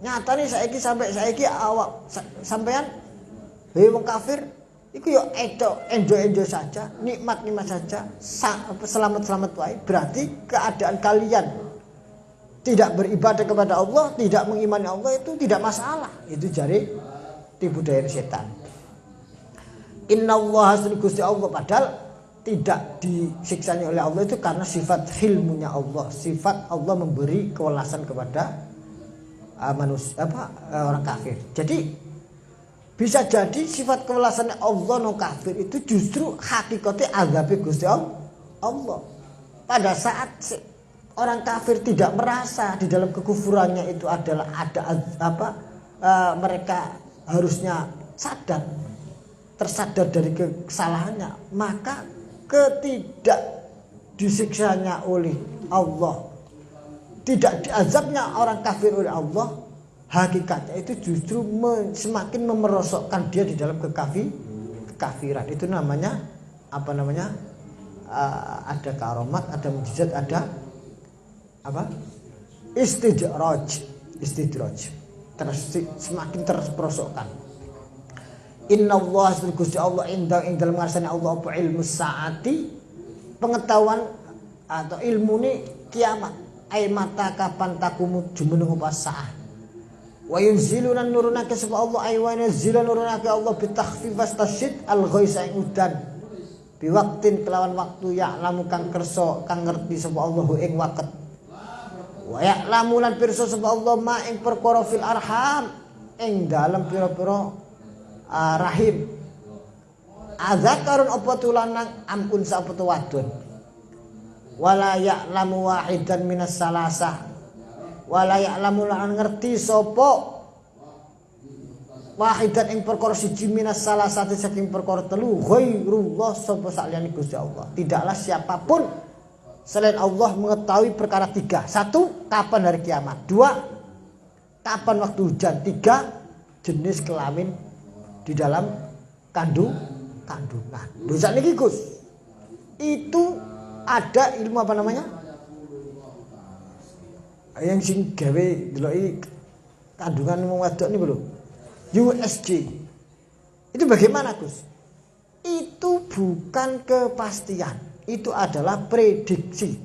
Nyatane sampai saiki awak sampean hei wong kafir iku yo enjoy saja, nikmat saja, selamat wae. Berarti keadaan kalian tidak beribadah kepada Allah, tidak mengimani Allah itu tidak masalah. Itu jari tipu daya setan. Innallaha Gusti Allah padahal tidak disiksanya oleh Allah itu karena sifat hilmunya Allah, sifat Allah memberi kewelasan kepada manusia orang kafir. Jadi bisa jadi sifat kewelasan Allah no kafir itu justru hakikatnya azab Gusti Allah. Pada saat orang kafir tidak merasa di dalam kekufurannya itu adalah ada mereka harusnya tersadar dari kesalahannya, maka ketidak disiksanya oleh Allah, tidak diazabnya orang kafir oleh Allah, hakikatnya itu justru semakin memerosokkan dia di dalam kekafiran. Itu namanya ada karomat, ada mujizat, ada istidraj. semakin terperosokkan. Inna Allah Gusti Allah indah ing dalam ngarsane Allah apa ilmu saati, pengetahuan atau ilmu ni kiamat. Ai mata kapan takumu jumeneng apa saah. Wa yunziluna nurunake sapa Allah ai wa yunziluna nurunake Allah bi takhfif wastasyid al ghaisa ing udan. Bi waqtin kelawan waktu ya lamu kang kersa kang ngerti sapa Allah ing waqt. Wa ya'lamu lan pirsa sapa Allah ma ing perkara fil arham ing dalem pira-pira rahim. Azakarun apa tulanang ampun sapa tu wadon. Wala ya'lamu wahidan minas salasa. Wala ya'lamu lan ngerti sapa wahidan ing perkara siji minas salasati saking perkara telu ghairullah sapa saliyane Gusti Allah. Tidaklah siapapun selain Allah mengetahui perkara tiga. Satu, kapan hari kiamat. Dua, kapan waktu hujan. Tiga, jenis kelamin di dalam kandungan. Dosa niki Gus. Itu ada ilmu apa namanya? Yang sing gawe deloki kandungan wong wedok niku lho. USG. Itu bagaimana Gus? Itu bukan kepastian. Itu adalah prediksi.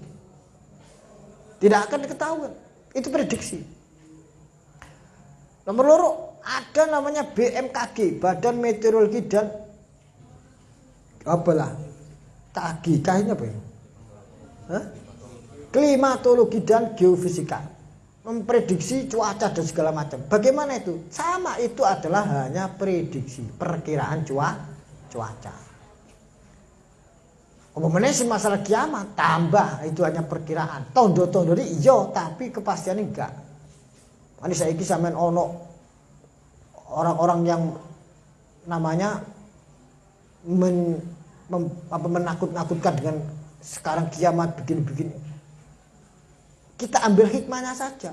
Tidak akan diketahui. Itu prediksi. Nomor loro, ada namanya BMKG, Badan Meteorologi dan apalah? KG, kayaknya apa ya? Klimatologi dan geofisika. Memprediksi cuaca dan segala macam. Bagaimana itu? Sama, itu adalah hanya prediksi, perkiraan cuaca. Umpamanya si masalah kiamat tambah itu hanya perkiraan. Tondo-tondo ini iya tapi kepastiannya enggak. Ini saiki sampean ono orang-orang yang namanya menakut-nakutkan dengan sekarang kiamat begini-begini. Kita ambil hikmahnya saja.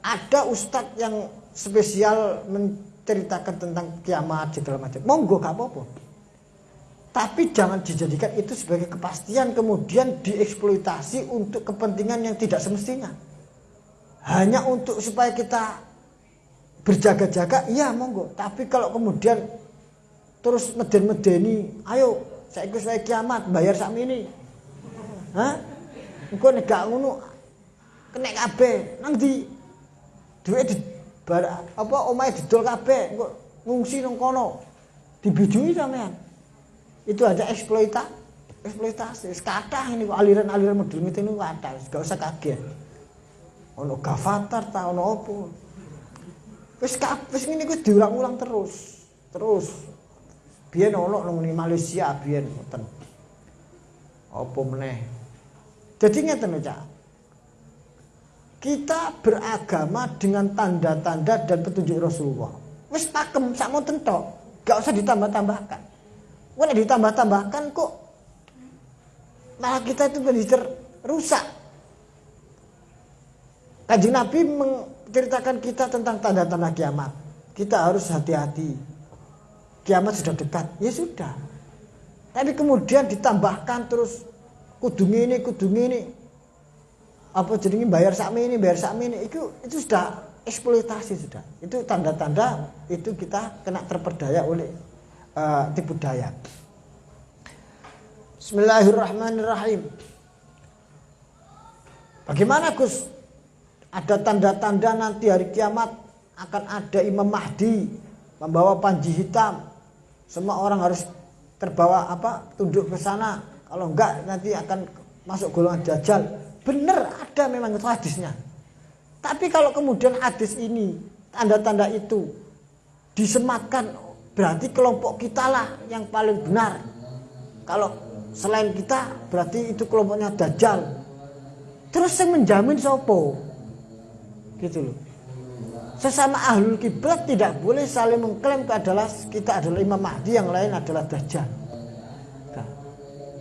Ada ustadz yang spesial menceritakan tentang kiamat segala macam. Monggo gak apa-apa. Tapi jangan dijadikan itu sebagai kepastian kemudian dieksploitasi untuk kepentingan yang tidak semestinya. Hanya untuk supaya kita berjaga-jaga, iya monggo. Tapi kalau kemudian terus meden-medeni, ayo saiki wis kiamat bayar sakmene. Hah? Engko nek gak ngono kena kabeh. Nang ndi? Duit di omahe didol kabeh, engko ngungsi nang kono. Dibijui sampean. Itu aja eksploitasi. Kathah ini aliran-aliran model ngene niku kathah, gak usah kaget. Ono Gavatar ta ono apa. Wis ngene iku diulang-ulang terus. Biyen ono nang Malaysia biyen ngoten. Apa meneh. Jadi ngeten Cak. Kita beragama dengan tanda-tanda dan petunjuk Rasulullah. Wis pakem sakmonten tok, gak usah ditambah-tambahkan. Wah ditambah-tambahkan kok malah kita itu menjadi rusak. Kanjeng Nabi menceritakan kita tentang tanda-tanda kiamat. Kita harus hati-hati. Kiamat sudah dekat. Ya sudah. Tapi kemudian ditambahkan terus kudu ngene. Apa jenenge bayar sakmene. Itu sudah eksploitasi sudah. Itu tanda-tanda itu kita kena terperdaya oleh tipu daya. Bismillahirrahmanirrahim. Bagaimana Gus? Ada tanda-tanda nanti hari kiamat akan ada Imam Mahdi membawa panji hitam. Semua orang harus terbawa tunduk ke sana. Kalau enggak nanti akan masuk golongan Dajjal. Benar ada memang itu hadisnya. Tapi kalau kemudian hadis ini tanda-tanda itu disematkan, berarti kelompok kita lah yang paling benar. Kalau selain kita berarti itu kelompoknya Dajjal. Terus yang menjamin sopo? Gitu loh. Sesama ahlul kiblat tidak boleh saling mengklaim kita adalah Imam Mahdi, yang lain adalah Dajjal.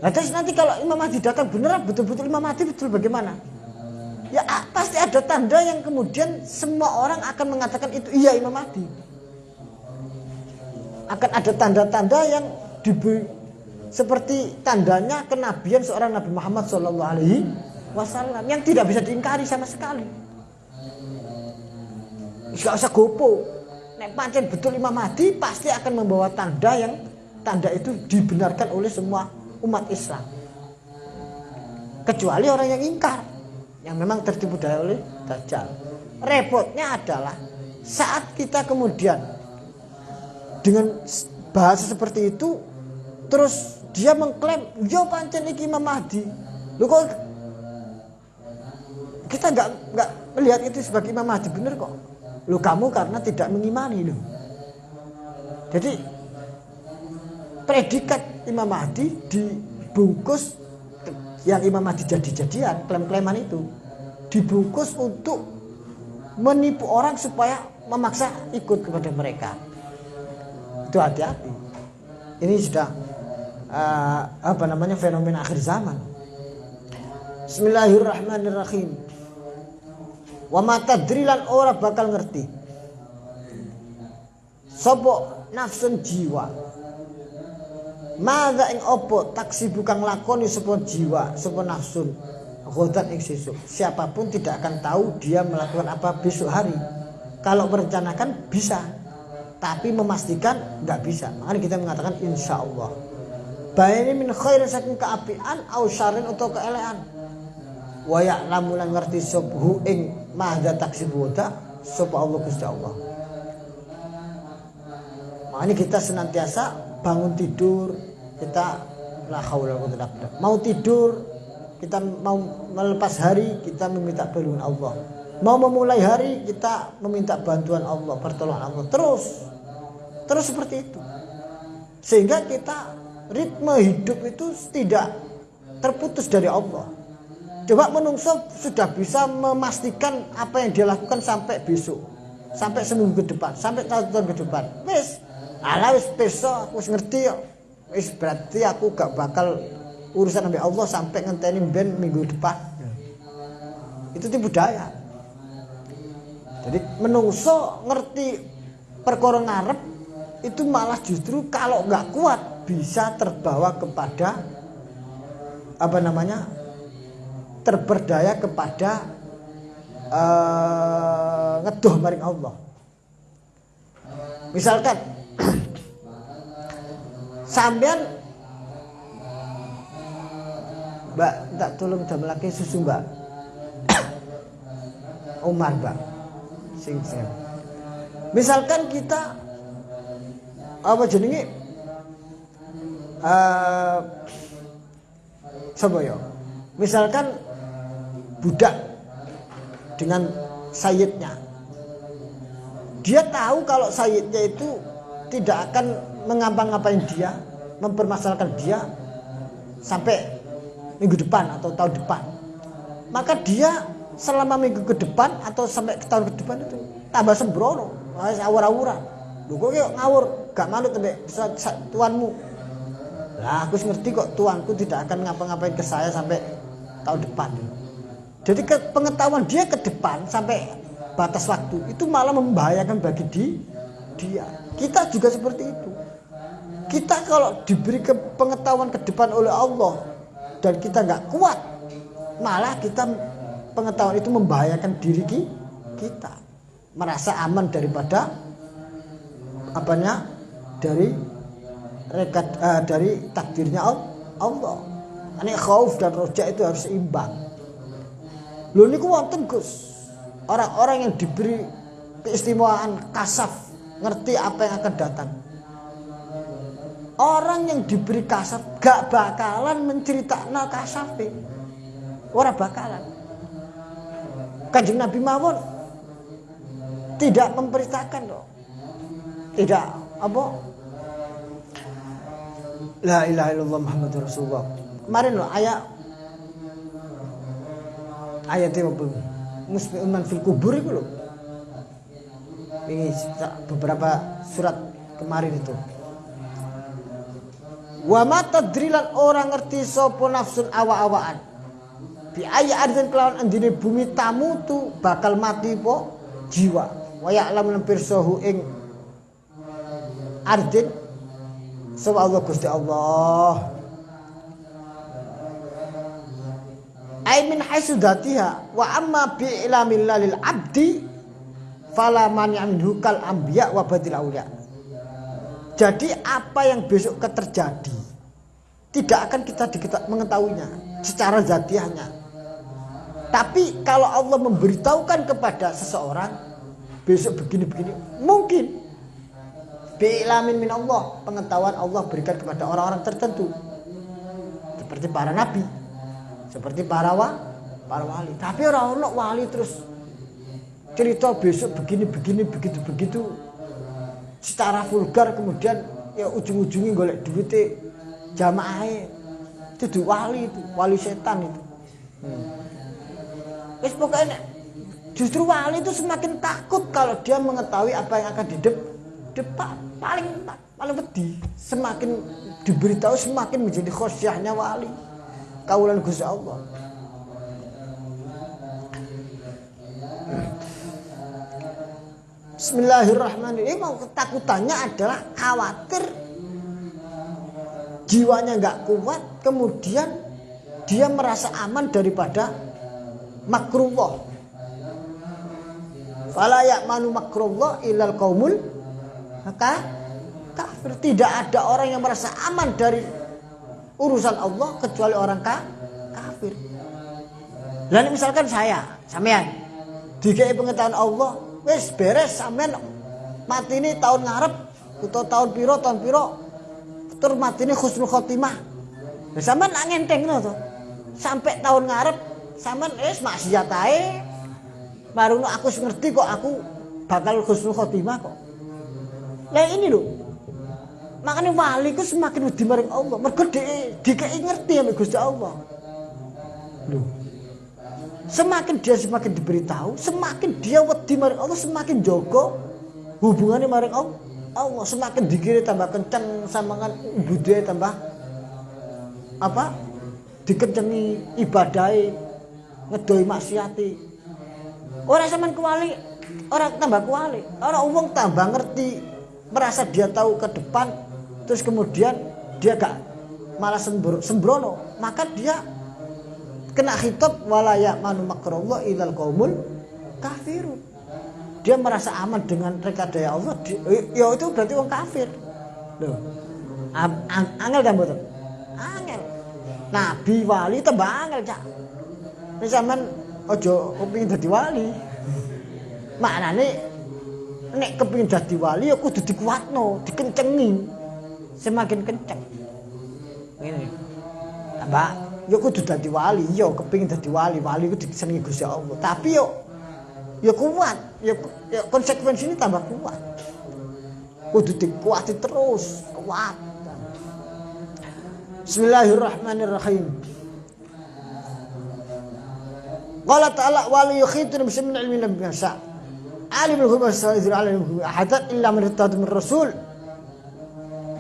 Nah, terus nanti kalau Imam Mahdi datang beneran betul-betul Imam Mahdi betul bagaimana? Ya pasti ada tanda yang kemudian semua orang akan mengatakan itu iya Imam Mahdi. Akan ada tanda-tanda yang seperti tandanya kenabian seorang Nabi Muhammad SAW yang tidak bisa diingkari sama sekali. Gak usah gopo. Nek pancen betul Imam Mahdi pasti akan membawa tanda itu dibenarkan oleh semua umat Islam. Kecuali orang yang ingkar, yang memang tertipu daya oleh Dajjal. Repotnya adalah saat kita kemudian dengan bahasa seperti itu terus dia mengklaim yo pancen iki Imam Mahdi. Loh kok kita nggak melihat itu sebagai Imam Mahdi, bener kok. Loh kamu karena tidak mengimani loh. Jadi predikat Imam Mahdi dibungkus yang Imam Mahdi jadi-jadian, klaim-klaiman itu dibungkus untuk menipu orang supaya memaksa ikut kepada mereka. Itu hati-hati. Ini sudah fenomena akhir zaman. Bismillahirrahmanirrahim. Wa ma tadrilan ora bakal ngerti sapa nafsun jiwa madza ing opo taksi bukan lakoni sapa jiwa sapa nafsun ghadan ing sesuk. Siapapun tidak akan tahu dia melakukan apa besok hari. Kalau merencanakan bisa, tapi memastikan enggak bisa. Makanya kita mengatakan insyaallah. Bayani min khairin saking keapian au syarrin atau keelean. Wa ya'lamu lan ngerti subhu ing madza taksibu sapa Allah Gusti Allah. Makanya kita senantiasa bangun tidur kita la haula wala quwwata illa billah. Mau tidur kita mau melepas hari kita meminta perlindungan Allah. Mau memulai hari kita meminta bantuan Allah, pertolongan Allah. Terus seperti itu. Sehingga kita ritme hidup itu tidak terputus dari Allah. Coba menungso sudah bisa memastikan apa yang dia lakukan sampai besok, sampai seminggu ke depan, sampai tahun ke depan. Wis besok aku ngerti kok. Wis berarti aku gak bakal urusan sampai Allah sampai ngenteni ben minggu depan. Itu tipu daya. Jadi menungso ngerti perkara ngarep itu malah justru kalau nggak kuat bisa terbawa kepada terberdaya kepada ngedoh maring Allah. Misalkan sampean Mbak, tak tolong damelake susu Mbak. Umar Mbak. Sing. Misalkan kita apa jenenge sapa ya? Misalkan budak dengan sayyidnya. Dia tahu kalau sayyidnya itu tidak akan mengapa-ngapain dia, mempermasalahkan dia sampai minggu depan atau tahun depan. Maka dia selama minggu ke depan atau sampai ke tahun ke depan itu tambah sembrono, awur-awuran. Lho kok ngawur, gak manut ambek tuanmu. Lah aku ngerti kok tuanku tidak akan ngapa-ngapain ke saya sampai tahun depan. Jadi pengetahuan dia ke depan sampai batas waktu itu malah membahayakan bagi dia. Kita juga seperti itu. Kita kalau diberi pengetahuan ke depan oleh Allah dan kita nggak kuat, malah kita pengetahuan itu membahayakan diri kita. Merasa aman daripada dari takdirnya Allah. Ini khauf dan roja itu harus seimbang. Lho niku wonten Gus. Orang-orang yang diberi keistimewaan kasaf, ngerti apa yang akan datang. Orang yang diberi kasaf gak bakalan menceritakan kasafnya. Ora bakalan. Kanjeng Nabi mawon tidak memberitakan loh. Tidak apa? La ilaha illallah Muhammadur Rasulullah. Kemarin loh ayat itu muslimun man fil kubur itu loh. Ini beberapa surat kemarin itu. Wa ma tadrilan orang ngerti sapa nafsun awa-awaan. Bi ayya ardin kelawan andine bumi tamu tu bakal mati po jiwa. Wa ya'lamu pirsahu ing ardin sapa Allah Gusti Allah. Ai min haitsu dzatiha wa amma bi ilamil lil abdi fala mani'a minhu kal anbiya wa badil auliya. Jadi apa yang besok terjadi tidak akan kita mengetahuinya secara zatiahnya. Tapi kalau Allah memberitahukan kepada seseorang besok begini-begini, mungkin bi'ilamin min Allah, pengetahuan Allah berikan kepada orang-orang tertentu seperti para nabi, seperti para wali. Tapi orang-orang wali terus cerita besok begini-begini begitu-begitu secara vulgar, kemudian ya ujung-ujungnya golek duitnya jamaah itu wali setan itu. Wis pokoknya justru wali itu semakin takut kalau dia mengetahui apa yang akan di depan. Paling wedi, semakin diberitahu semakin menjadi khosyahnya wali kaulan Gusti Allah. Bismillahirrahmanirrahim. Ketakutannya adalah khawatir jiwanya nggak kuat, kemudian dia merasa aman daripada makrullah. Fala ya'manu makrullah illal qaumul kafir. Tidak ada orang yang merasa aman dari urusan Allah kecuali orang kafir. Dan misalkan sampean dikai pengetahuan Allah, wis beres sampean mati ini tahun ngarep atau tahun piro tur mati ini husnul khotimah. Lah sampean nak ngentengno to. Sampai tahun ngarep sampean wis maksiat ae. Baruno aku ngerti kok aku bakal husnul khotimah kok. Lah ini lho. Makanya wali ku semakin wedi maring Allah. Mergo dikei ngerti ambek Gusti Allah. Loh. Semakin diberitahu, semakin dia wedi maring Allah, semakin jaga hubungannya maring Allah, semakin dikira tambah kencang, samakan budaya tambah dikencengi ibadahe, ngedoi maksiati. Orang sampean kuwali, orang tambah kuwali, orang umum tambah ngerti, merasa dia tahu ke depan, terus kemudian dia gak malah sembrono, maka dia kena khitab wala ya'manu makrullah illal qaumul kafirun. Dia merasa aman dengan rekayasa Allah, ya itu berarti orang kafir. Loh. Angel ta mboten? Angel. Nabi wali tambah angel, Cak. Nek sampean aja kepengin dadi wali. Maknane nek kepengin dadi wali ya kudu dikuatno, dikencengi. Semakin kenceng. Ngene. Tambah ya kudu dadi wali, ya kepengin dadi wali ku disenengi Gusti Allah. Tapi ya kuat, ya konsekuensinya tambah kuat. Kudu dikuati terus, kuat. Bismillahirrahmanirrahim. Qala ta'ala wali yukhitun bisammin ilmin lam yasa. Alimul ghaibi was-shahadati alimul ahadat illa man irtada min rasul.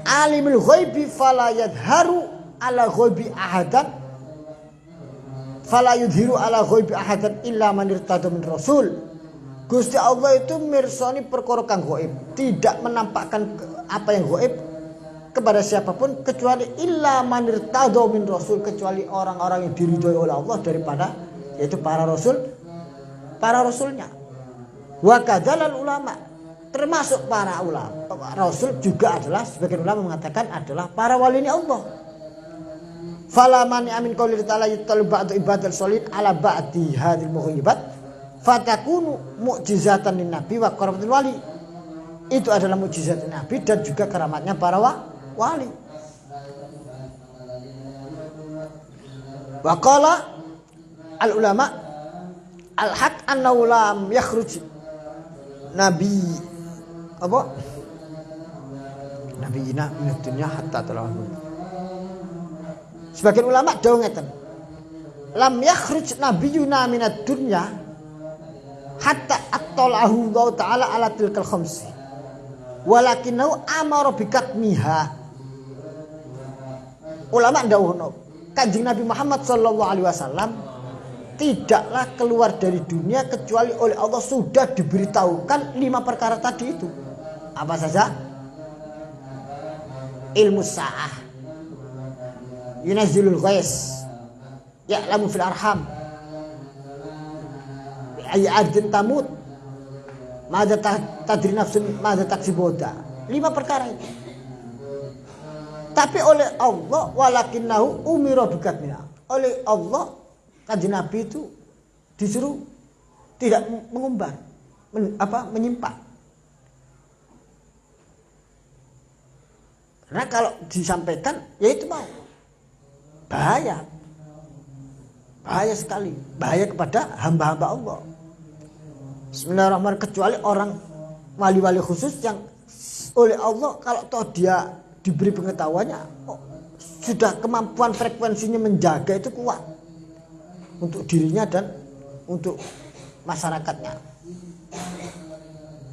Alimul ghaibi fala yadharu ala ghaibi ahadan. Fala yudhiru ala ghaibi ahadan illa man irtada min rasul. Gusti Allah itu mirsani perkara kang gaib, tidak menampakkan apa yang gaib kepada siapapun kecuali illa man irtada min rasul, kecuali orang-orang yang diridhoi oleh Allah daripada yaitu para rasulnya. Wa kadzalal ulama, termasuk para ulama, rasul juga adalah sebagian ulama mengatakan adalah para wali Allah. Fala man amin qauli ta'ala yutalu ba'du ibadal sholihin ala ba'di hadhil mughayyibat fatakunu mu'jizatan lin nabi wa karamatul wali. Itu adalah mukjizat nabi dan juga keramatnya para wali. Wa qala al ulama al haq annahu lam yakhruj nabi nabiyina min dunya hatta talawu. Sebagian ulama dawuh ngeten. Lam yakhruj nabiyuna minad dunya hatta at-talahu Allah taala ala tilkal khamsi. Walakinahu amara bikatmiha. Ulama dawuhna, Kanjeng Nabi Muhammad sallallahu alaihi wasallam tidaklah keluar dari dunia kecuali oleh Allah sudah diberitahukan 5 perkara tadi itu. Apa saja? Ilmu sa'ah, yunazzilul ghais, ya'lamu fil arham, bi ayyi ardin tamut, Madza tadri nafsun madza taksiboda. 5 perkara itu. Tapi oleh Allah walakinnahu umira bikatmina. Oleh Allah kanjeng Nabi itu disuruh tidak mengumbar, menyimpan. Karena kalau disampaikan ya itu mau bahaya. Bahaya sekali, bahaya kepada hamba-hamba Allah. Bismillahirrahmanirrahim. Kecuali orang wali-wali khusus yang oleh Allah kalau toh dia diberi pengetahuannya, sudah kemampuan frekuensinya menjaga itu kuat untuk dirinya dan untuk masyarakatnya.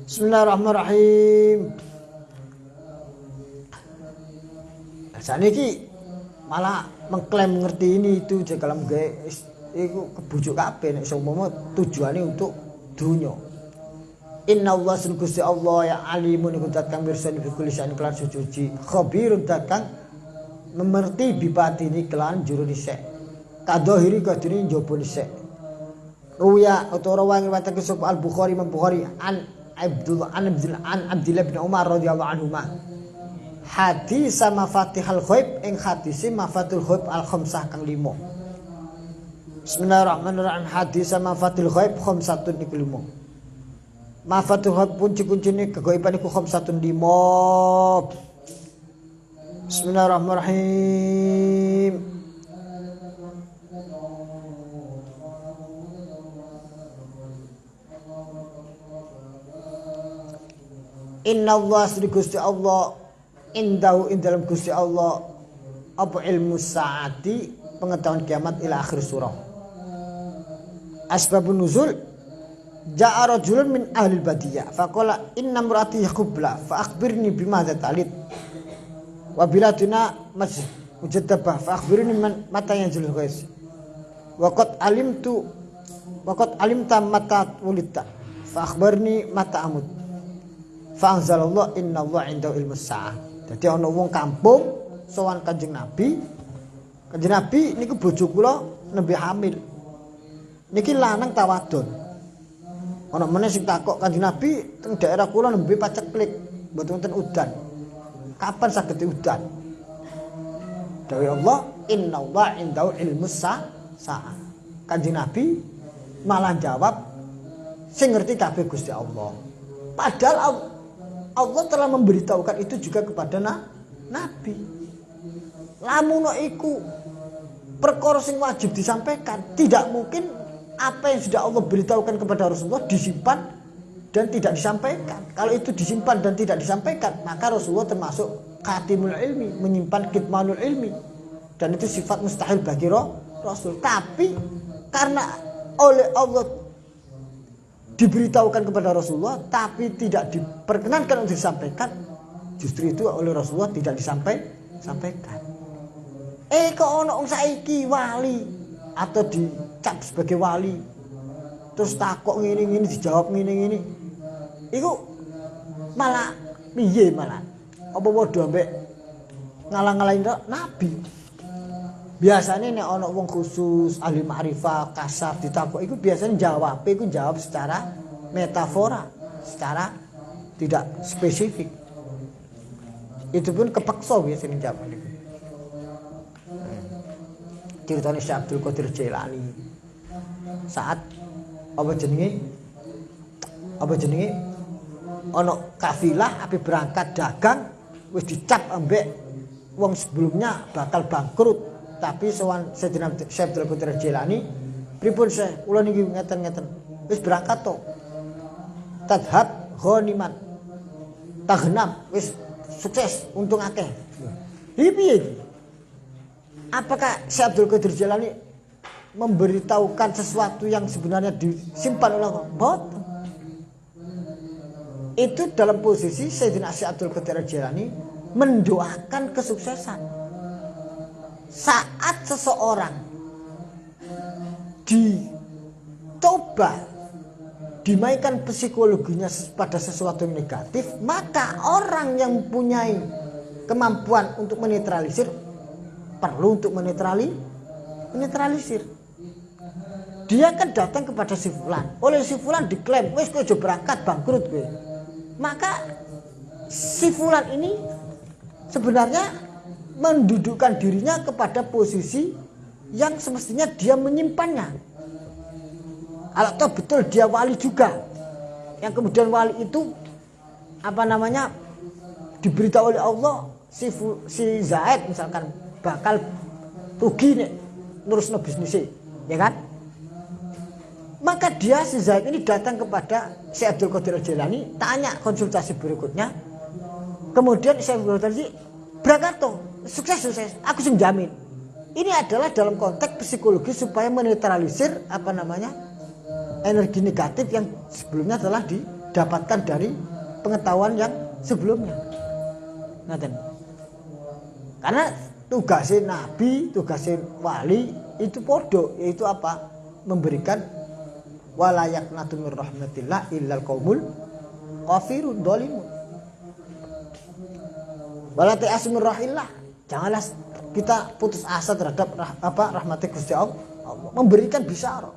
Bismillahirrahmanirrahim. Saat ini malah mengklaim ngerti ini itu kalau guys itu kebujuk kabeh nek umpama tujuane untuk dunya. Inna Allah Gusti Allah ya alimun iku dat kang mirsani bi kulli syai'in kelan suci khabirun dat kang memerti bibatini kelan juru dhisik kadhahiri kadene njaba dhisik ruya utawa wangi watake sapa Al-Bukhari Imam Bukhari an Abdullah bin Umar radhiyallahu anhu hadis sama Fatihul Ghaib ing hadise Mafatul Ghaib al-khamsah kang 5. Bismillahirrahmanirrahim. Hadis sama Fatihul Ghaib khamsatun iku 5. Mafatul Ghaib kunci-kuncine kegaiban iku khamsatun 5. Bismillahirrahmanirrahim. Inna Allah Gusti Allah indahu dalam Gusti Allah apa ilmu saati pengetahuan kiamat ila akhir surah. Asbabun nuzul ja'a rajulun min ahli badiyah faqala inna murati qubla fa akhbirni bima talid wa biladuna masjid mujaddabah fa akhbirni mata yanzilul ghais wa qad alimta mata wulidta fa akhbirni mata amut fa anzalallah inna Allah indahu ilmu sa'ah. Jadi ana wong kampung sowan Kanjeng Nabi. Kanjeng Nabi niku bojo kula nembe hamil. Niki lanang ta wadon. Ana meneh sing takok Kanjeng Nabi teng daerah kula nembe paceklik, mboten wonten udan. Kapan saged udan? Dawuh Allah, innallaha indahu ilmus sa'ah. Kanjeng Nabi malah jawab sing ngerti kabeh Gusti Allah. Padahal Allah telah memberitahukan itu juga kepada Nabi. Lamun iku perkara sing wajib disampaikan, tidak mungkin apa yang sudah Allah beritahukan kepada Rasulullah disimpan dan tidak disampaikan. Kalau itu disimpan dan tidak disampaikan, maka Rasulullah termasuk khatimul ilmi, menyimpan kitmanul ilmi. Dan itu sifat mustahil bagi Rasul. Tapi karena oleh Allah diberitahukan kepada Rasulullah tapi tidak diperkenankan untuk disampaikan, justru itu oleh Rasulullah tidak disampaikan. Kok ono wong saiki wali atau dicap sebagai wali terus takok ngene-ngene dijawab ngene-ngene iku malah piye malah apa padha ambek ngalang-ngalahin Nabi. Biasanya nek ana wong khusus ahli ma'rifah kasar ditakok iku biasanya jawab secara metafora, secara tidak spesifik. Itu pun kepeksa biasanya jawab niku. Ceritane Syekh Abdul Qadir Jailani saat apa jenenge ana kafilah ape berangkat dagang wis dicap ambek wong sebelumnya bakal bangkrut. Tapi sowan Sayyidina Syekh Abdul Qadir Jailani pripun Syekh kula niki ngeten-ngeten wis berangkat to tadhab ghaniman taghnam wis sukses untung akeh. Iki piye iki? Apakah Syekh Abdul Qadir Jailani memberitahukan sesuatu yang sebenarnya disimpan oleh Allah? Boten. Itu dalam posisi Sayyidina Syekh Abdul Qadir Jailani mendoakan kesuksesan. Saat seseorang dicoba dimainkan psikologinya pada sesuatu yang negatif, maka orang yang mempunyai kemampuan untuk menetralisir perlu untuk menetralisir. Dia kan datang kepada si fulan. Oleh si fulan diklaim, wis kowe aja berangkat, bangkrut kowe. Maka si fulan ini sebenarnya mendudukkan dirinya kepada posisi yang semestinya dia menyimpannya. Kalau toh betul dia wali juga, yang kemudian wali itu diberitahu oleh Allah si Zaid misalkan bakal rugi nih ngurusno bisnisnya, ya kan? Maka dia si Zaid ini datang kepada si Abdul Qadir Al-Jilani, tanya konsultasi berikutnya. Kemudian si Abdul Qadir berangkat tuh, sukses, aku sing jamin. Ini adalah dalam konteks psikologi supaya menetralisir energi negatif yang sebelumnya telah didapatkan dari pengetahuan yang sebelumnya. Ngaten. Karena tugasnya nabi, tugasnya wali itu podo, yaitu apa? Memberikan walayak natumir rahmatillah illal qaumul kafirun dzalimun. Wala ta'asmir rahillah. Janganlah kita putus asa terhadap rahmat Gusti Allah. Memberikan bisyarah.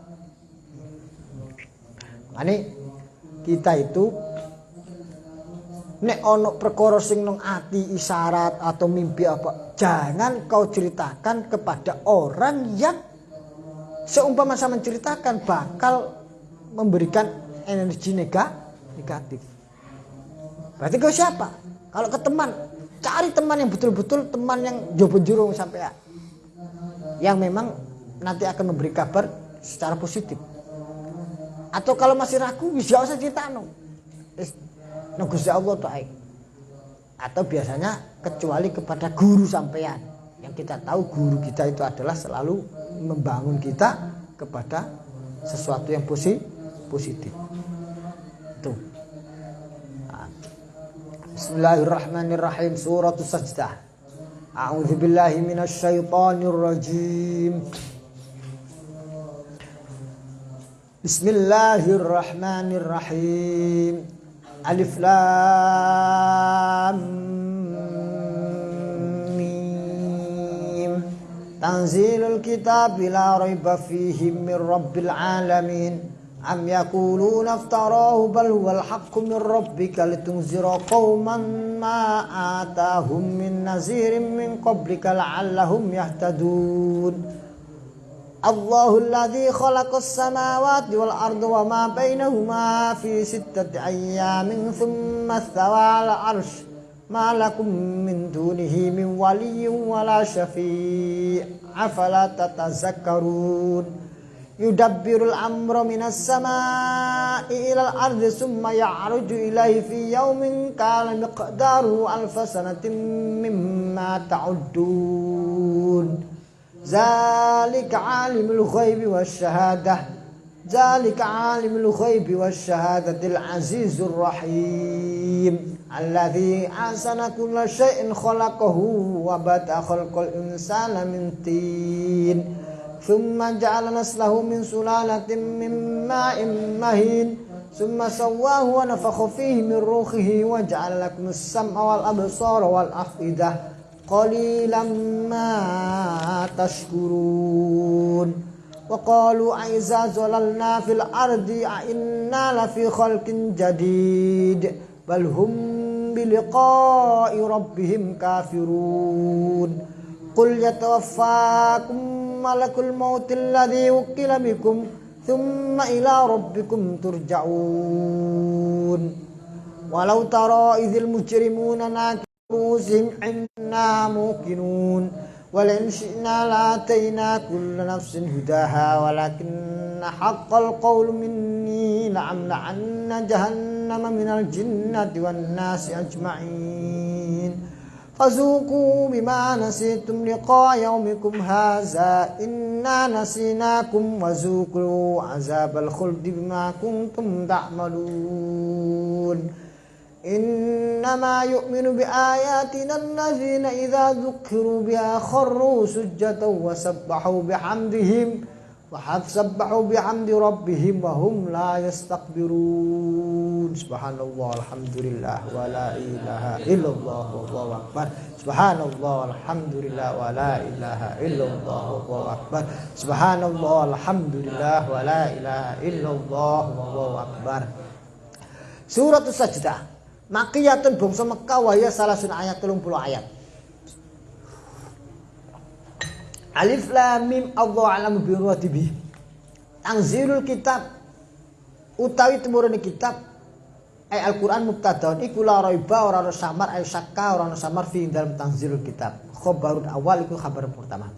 Ini kita itu nek ono perkara sing nang ati isyarat atau mimpi apa, jangan kau ceritakan kepada orang yang seumpama sama menceritakan bakal memberikan energi negatif. Berarti kau siapa? Kalau ke teman, cari teman yang betul-betul teman yang jobo-jurung sampai yang memang nanti akan memberi kabar secara positif. Atau kalau masih ragu, bisa usah cerita Gusti Allah taala. Atau biasanya kecuali kepada guru sampean, yang kita tahu guru kita itu adalah selalu membangun kita kepada sesuatu yang positif. Tuh. Bismillahirrahmanirrahim. Surah As-Sajdah. A'udzu billahi minasyaitonir rajim. Bismillahirrahmanirrahim. Alif Lam Mim. Tanzilul kitab la raiba fihi min rabbil alamin. Am yakuluna iftarahu bal huwal haqqu min rabbika litunzira qauman ma atahum min nazirin min qablika la'allahum yahtadun. Allahul ladzi khalaqas samawati wal arda wa ma bainahuma fi sittati ayyamin thumma istawa 'alal 'arsy ma lakum min dunihi min waliyyin wala syafi' afala tatazakkarun. Yudabbirul amra minas samaa'i ilal ardi summa ya'ruju ilaihi fi yaumin kana miqdaruhu alfa sanatin mimma ta'uddun. Zalika 'alimul ghaibi wasyahadah. Zalika 'alimul ghaibi wasyahadatil azizur rahim. Alladzi ahsana kulla syai'in khalaqahu wa bada'a khalqal insana min tin. ثم جعل نسله من سلالة من ماء مهين ثم سواه ونفخ فيه من روحه وجعل لكم السمع والأبصار والأفئدة قليلا ما تشكرون. وقالوا أإذا ضللنا في الأرض أإنا لفي خلق جديد بل هم بلقاء ربهم كافرون. قل يتوفاكم malakul mautil ladzi wukila bikum thumma ila rabbikum turja'un. Walau tara idzil mujrimuna nakiruhum inna muqinun wa la in syi'na la'atayna kulla nafsin hudaha walakinna haqqal qawlu minni la'amla'anna jahannama minal jinnati wan nasi ajma'in. Fazuqu bima nasitum liqa yaumikum haza inna nasinakum wazuqu azabal khuldi bima kuntum ta'malun. Innama yu'minu bi ayatina allazina idza dzukkiru biha kharru sujjatan wa sabbahu bihamdihim wa sabbahu bihamdi rabbihim wa hum la yastakbirun. Subhanallah alhamdulillah wa la ilaha illallah wallahu akbar. Subhanallah alhamdulillah wa la ilaha illallah wallahu akbar. Subhanallah alhamdulillah wa la ilaha illallah wallahu akbar. Surat As-Sajdah Makiyatun bangsa Mekah wa ya salasun ayat 30 ayat. Alif lam mim Allahu a'lamu bi muradihi. Tanzilul kitab utawi temurune kitab Al-Qur'an mubtadaun iku la raiba ora ana samar ay syakka ora ana samar fi dalam tanzilul kitab. Khabarun awal iku kabar pertama.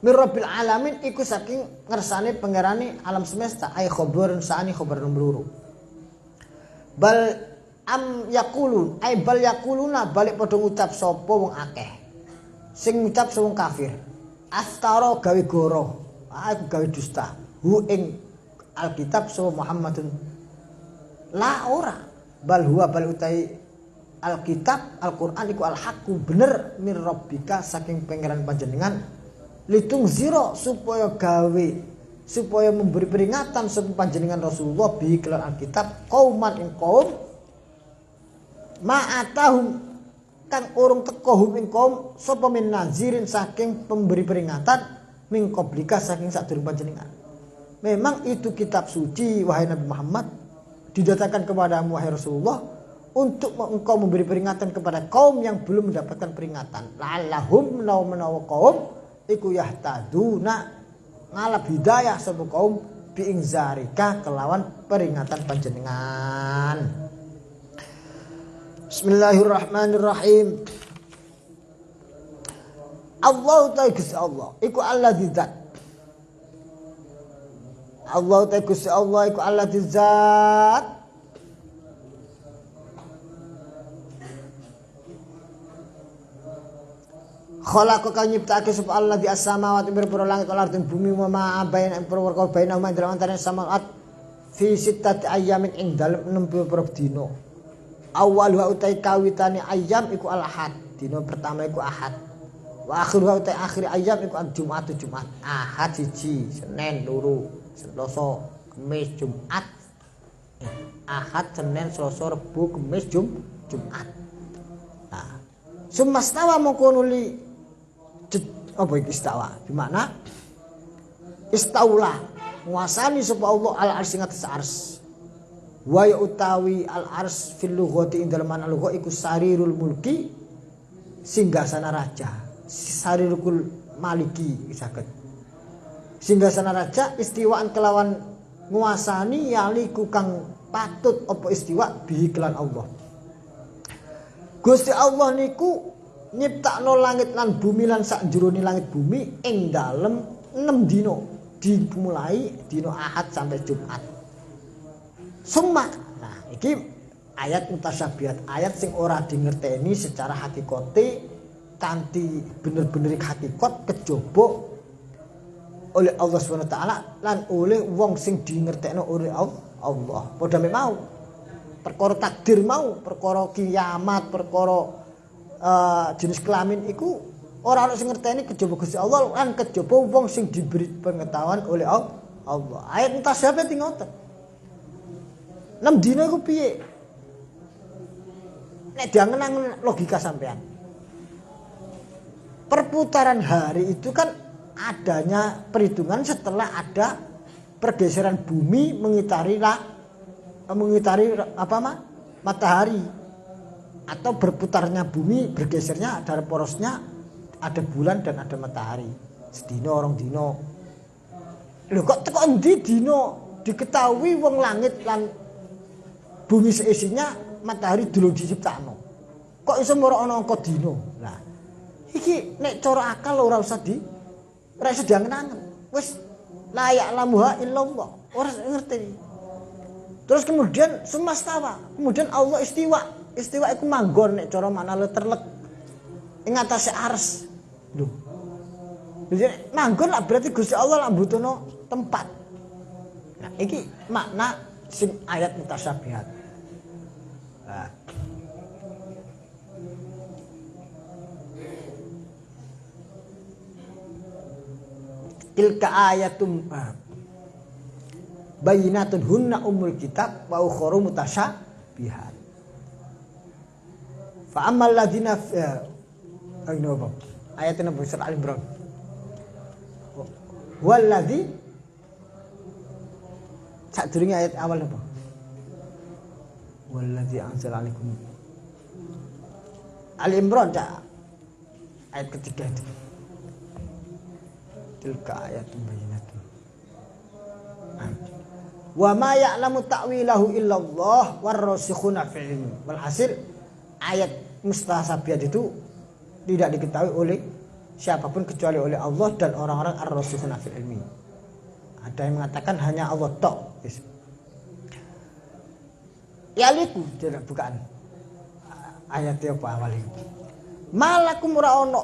Mir rabbil alamin iku saking ngersane pangerane alam semesta ay khabarun sa'ani khabar nomor 2. Bal am yaqulun ay bal yaquluna balik padha ngucap sapa wong akeh. Sing ngucap wong kafir astara gawe goro aku gawe dusta hu ing alkitab so Muhammadun la ora bal huwa bal utai alkitab Al-Qur'an iku al-haqqu bener mir rabbika saking pangeran panjenengan litung zero supaya memberi peringatan sapa panjenengan Rasulullah bi kelan alkitab qauman ing qaum ma'atahum kang urung teko hum ing kaum sapa min nazirin saking pemberi peringatan min qablika saking sadurung panjenengan. Memang itu kitab suci wahai Nabi Muhammad didatangkan kepadamu wahai Rasulullah untuk engkau memberi peringatan kepada kaum yang belum mendapatkan peringatan. La'allahum menawa kaum iku yahtaduna ngalap hidayah sapa kaum biingzarika kelawan peringatan panjenengan. Bismillahirrahmanirrahim. Allah ta'ala Gusti Allah iku alladzi zat. Allah ta'ala Gusti Allah iku alladzi zat. Khalaqa kang nyiptake sapa Allah di as-samawati berpura langit wal ardi bumi wa ma baina perkara baina ma dalam antara samawat fi sittati ayyamin ing dalem 60 dina. Awwaluha utai kawitane ayam iku al-ahad, dina pertama iku ahad. Wa akhiruha utai akhir ayam iku al-jumat Jumat. Ahad siji, Senin loro, Selasa, Kamis, Jumat. Ahad, Senin, Selasa, Rebo, Kamis, Jumat. Nah, sumastawa mongko nuli apa iki istawa? Di mana? Istaula nguasani sapa Allah al-arsy ngatas ars. Wa utawi al-ars fil lughati ing dalem ana lugha iku sarirul mulki singgasana raja. Sarirul maliki saged. Singgasana raja istiwaan kelawan nguasani yaliku kang patut apa istiwa bihi kelan Allah. Gusti Allah niku nyiptakno langit lan bumi lan sak jerone langit bumi ing dalem 6 dina dimulai dina Ahad sampai Jumat. Summa, nah iki ayat mutasyabihat, ayat sing ora dingerteni secara hakikate kanthi bener-bener hakikat kejaba oleh Allah Subhanahu wa taala lan oleh wong sing dingertekno oleh Allah. Padha mau perkara takdir mau, perkara kiamat, perkara jenis kelamin iku ora ana sing ngerteni kejaba Gusti Allah lan kejaba wong sing diberi pengetahuan oleh Allah. Ayat mutasyabihat ngoten. 6 dina iku piye? Nek diangen-angen logika sampean. Perputaran hari itu kan adanya perhitungan setelah ada pergeseran bumi mengitari matahari atau berputarnya bumi bergesernya ada porosnya ada bulan dan ada matahari. Sedina orang dino. Lho kok teko endi dino diketahui wong langit lan bumi seisinya matahari dulu diciptakno. Kok iso moro ana angka dina? Lah, iki nek cara akal ora usah diangen-angen. Wis la ya'lamuha illallah. Ora ngerti. Terus kemudian sumastawa. Kemudian Allah istiwa. Istiwa iku manggon nek cara makna letterlek ing atase ars. Lho. Jadi manggon lah berarti Gusti Allah lah butuhno tempat. Nah, iki makna sing ayat mutasyabihat. Nah. tilka ayatum bayinatun hunna umul kitab wa ukharu mutasyabihat. Fa ammal ladzina ayatnya Nabi Surat Al-Imran. Walladzi sadurunge ayat awal napa? Walladzi anzala 'alaikum. Al-Imran ayat ketiga itu. Tilka ayatun bayyinatun. Wa ma ya'lamu ta'wilahu illallah warrasikhuna fil ilmi. Walhasil ayat mustasabihat itu tidak diketahui oleh siapapun kecuali oleh Allah dan orang-orang ar-rasikhuna fil ilmi. Ada yang mengatakan hanya Allah tok. Yaliku tidak bukan. Ayat apa awal itu? Malakum ora ono.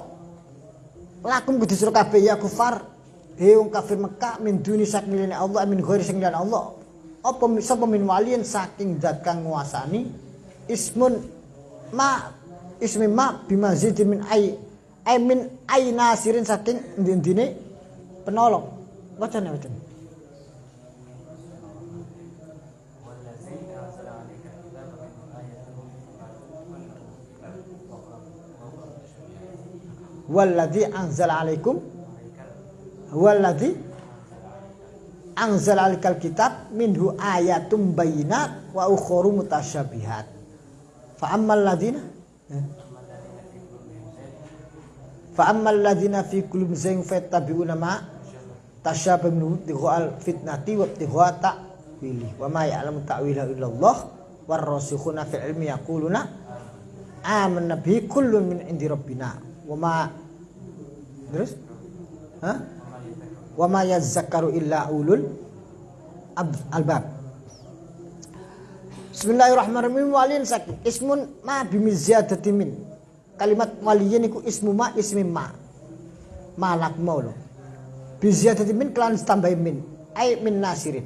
Lakum kudu sira kabeh ya kufar. Wong kafir Mekah min duni saking Allah min ghairi sing liyan Allah. Apa sapa min waliyin saking zat kang nguasani ismun ma ismi ma bimazid min ai min ai nasirin saking ndine penolong. Wacane. Walladzi anzala 'alaikum walladzi anzala 'alaikal kitab minhu ayatum bayyinat wa ukharu mutasyabihat. Fa ammal ladzina fi qulubihim zaygun fayattabi'una ma tasyabaha minhu ibtigha'al fitnati wa ibtigha'a ta'wilih wa ma ya'lamu ta'wilahu illallah warrasikhuna fil ilmi yaquluna amanna bihi kullun min 'indi rabbina wa ma terus wa ma yazakkaru illa ulul albab. Bismillahirrahmanirrahim. Waliyin saking ismun ma bimiziyadati min. Kalimat waliyin iku ismu ma ismi ma. Malak maulu. Biziyadati min kelan ditambahi min. Ai min nasirin.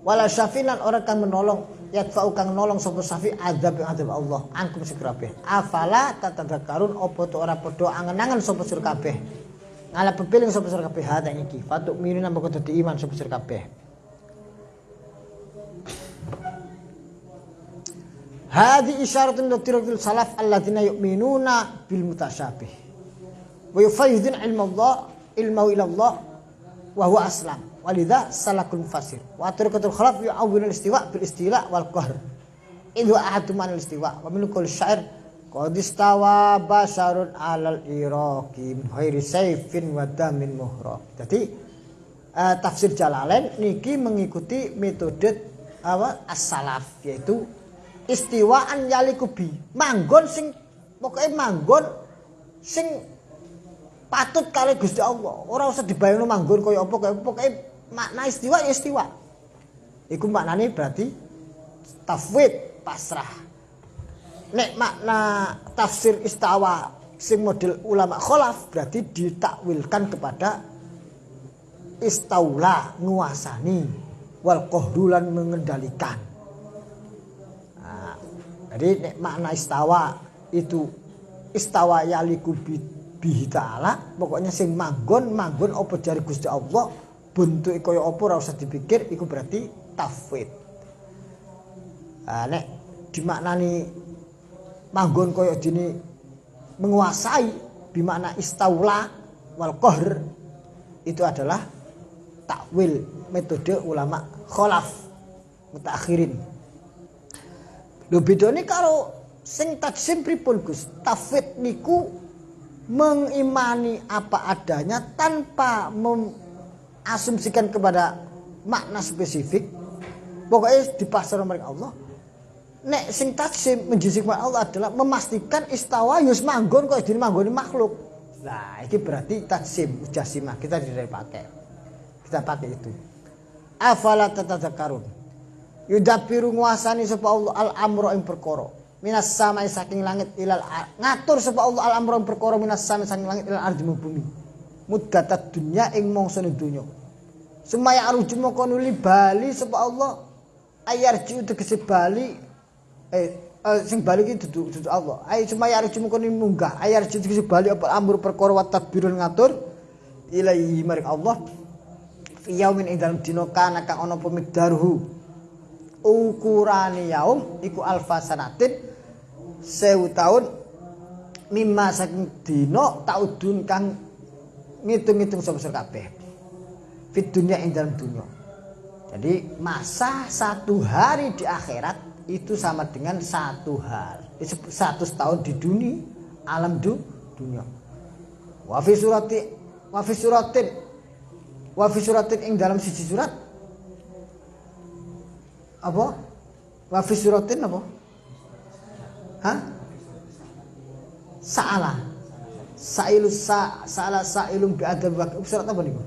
Wala syafinan orang kang menolong yadfa'u kang nolong sapa syafi azab Allah angkum sikabeh. Afala tatadzakarun opo to ora padha angen-angen sapa sira kabeh. Ngala pepiling sapa sira kabeh hada iki. Fatuk minuna moko dadi iman sapa sira kabeh. Hadi isyaratun litiratul salaf alladzina yu'minuna bil mutasyabih wa yufayyidun ilmahu ila Allah wa huwa aslam walidha salakul mufassir wa tariqatul khalaf yu'awwilul istiwa bil istila wal qahr idhu ahadu man al istiwa wa min kulli syair qad istawa basharun alal iraqi min ghairi sayfin wa damin muhraq. Jadi tafsir Jalalain niki mengikuti metode as-salaf yaitu istiwaan yalikubi manggon sing pokoke manggon sing patut kali Gusti Allah. Ora usah dibayangno manggon kaya apa kaya pokoke makna istiwa ya istiwa. Iku maknane berarti tafwid pasrah. Nek makna tafsir istawa sing model ulama khalaf berarti ditakwilkan kepada istaula nguasani wal qahrulan mengendalikan. Jadi nek makna istawa itu istawa yaliku bihi ta'ala pokoknya sing manggon apa jare Gusti Allah bentuke kaya apa ora usah dipikir iku berarti tafwid. Nek dimaknani manggon kaya dene menguasai bimakna istaula wal qahr itu adalah takwil metode ulama khalaf mutaakhirin. Lho bedane karo sing tajsim pripun Gus? Tafwid niku mengimani apa adanya tanpa mengasumsikan kepada makna spesifik. Pokoknya dipasrah marang Allah. Nek sing tajsim menjisik Allah adalah memastikan istawa yus manggon kok dene manggone makhluk. Nah, iki berarti tajsim mujasimah kita tidak pakai. Kita pakai itu. Afala tatadzakkarun. Yudabiru nguasani sapa Allah al-amra ing perkara minas samai saking langit ilal ngatur sapa Allah al-amra ing perkara minas samai saking langit ilal ardi bumi muddatat dunya ing mangsane donya sumaya aruju moko nuli bali sapa Allah ayarju tegese bali sing bali iki dudu Allah ay sumaya aruju moko nuli munggah ayarju tegese bali apa amru perkara wa tadbirun ngatur ilahi maring Allah yaumin ing dalem dina kana kang ana pemikdaruhu ukurane yaum iku alfasanatin 1000 tahun mimma saking dina taudun kang ngitung-ngitung sapa kabeh fit dunya ing dalam dunya. Jadi masa 1 hari di akhirat itu sama dengan 1 hari 100 tahun di dunia alam dunia. Wa fi suratin ing dalam siji surat apa? Wa fi suratin apa? Hah? Sa'ala sa'ilun bi'adab surat apa niku?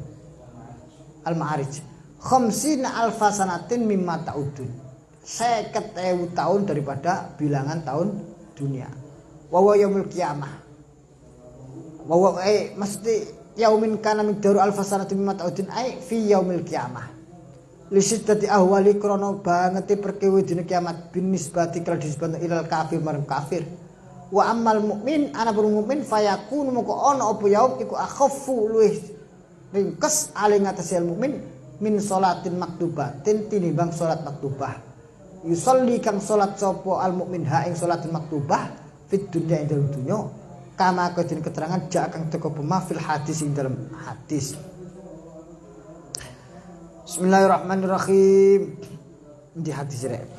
Al-Ma'arij. Khamsina alfa sanatin mimma ta'udun. 50.000 tahun daripada bilangan tahun dunia. Wa wa yaumil qiyamah. Wa wa mesti yaumin kana miqdaru alfa sanatin mimma ta'udun fi yaumil qiyamah. Li sittati ahwali krono bangete perkewe dina kiamat bin nisbati kala disebut ilal kafir marang kafir. Wa ammal mukmin ana mukmin fayakun moko ana apa yaum iku akhaffu luwih ringkes ali ngatasi mukmin min salatin maktubatin tinimbang salat maktubah. Yusolli kang salat sapa al mukmin ha ing salatin maktubah fit dunya ing dalem dunya kama kadene keterangan jak kang teko pemafil hadis ing dalam hadis. Bismillahirrahmanirrahim. Di hadis rek.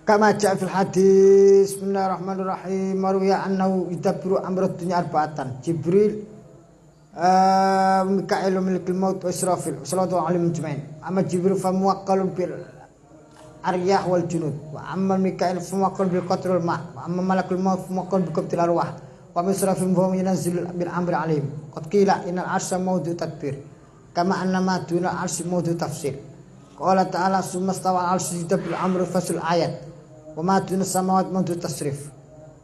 Kama ja'a fil hadis. Bismillahirrahmanirrahim. Marwiya annahu yudabbiru amra dunya arba'atan. Jibril Mikail milikul maut wa Israfil sallallahu alaihi majma'in. Amma Jibril fa muwakkilun bil aryah wal junud. Wa amma Mikail fa muwakkilun bil qatr wal ma'. Wa amma malakul maut fa muwakkilun bi qabdil arwah. Wa Israfil fa yunazzilu bil amri alaihim. Qad qila innal arsya mawdu tadbir. Kama anna ma duna arsy mawdu tafsir. Qala ta'ala summa stawa al-arsy bil amri fasul ayat. Wa ma duna samawati mawdu tasrif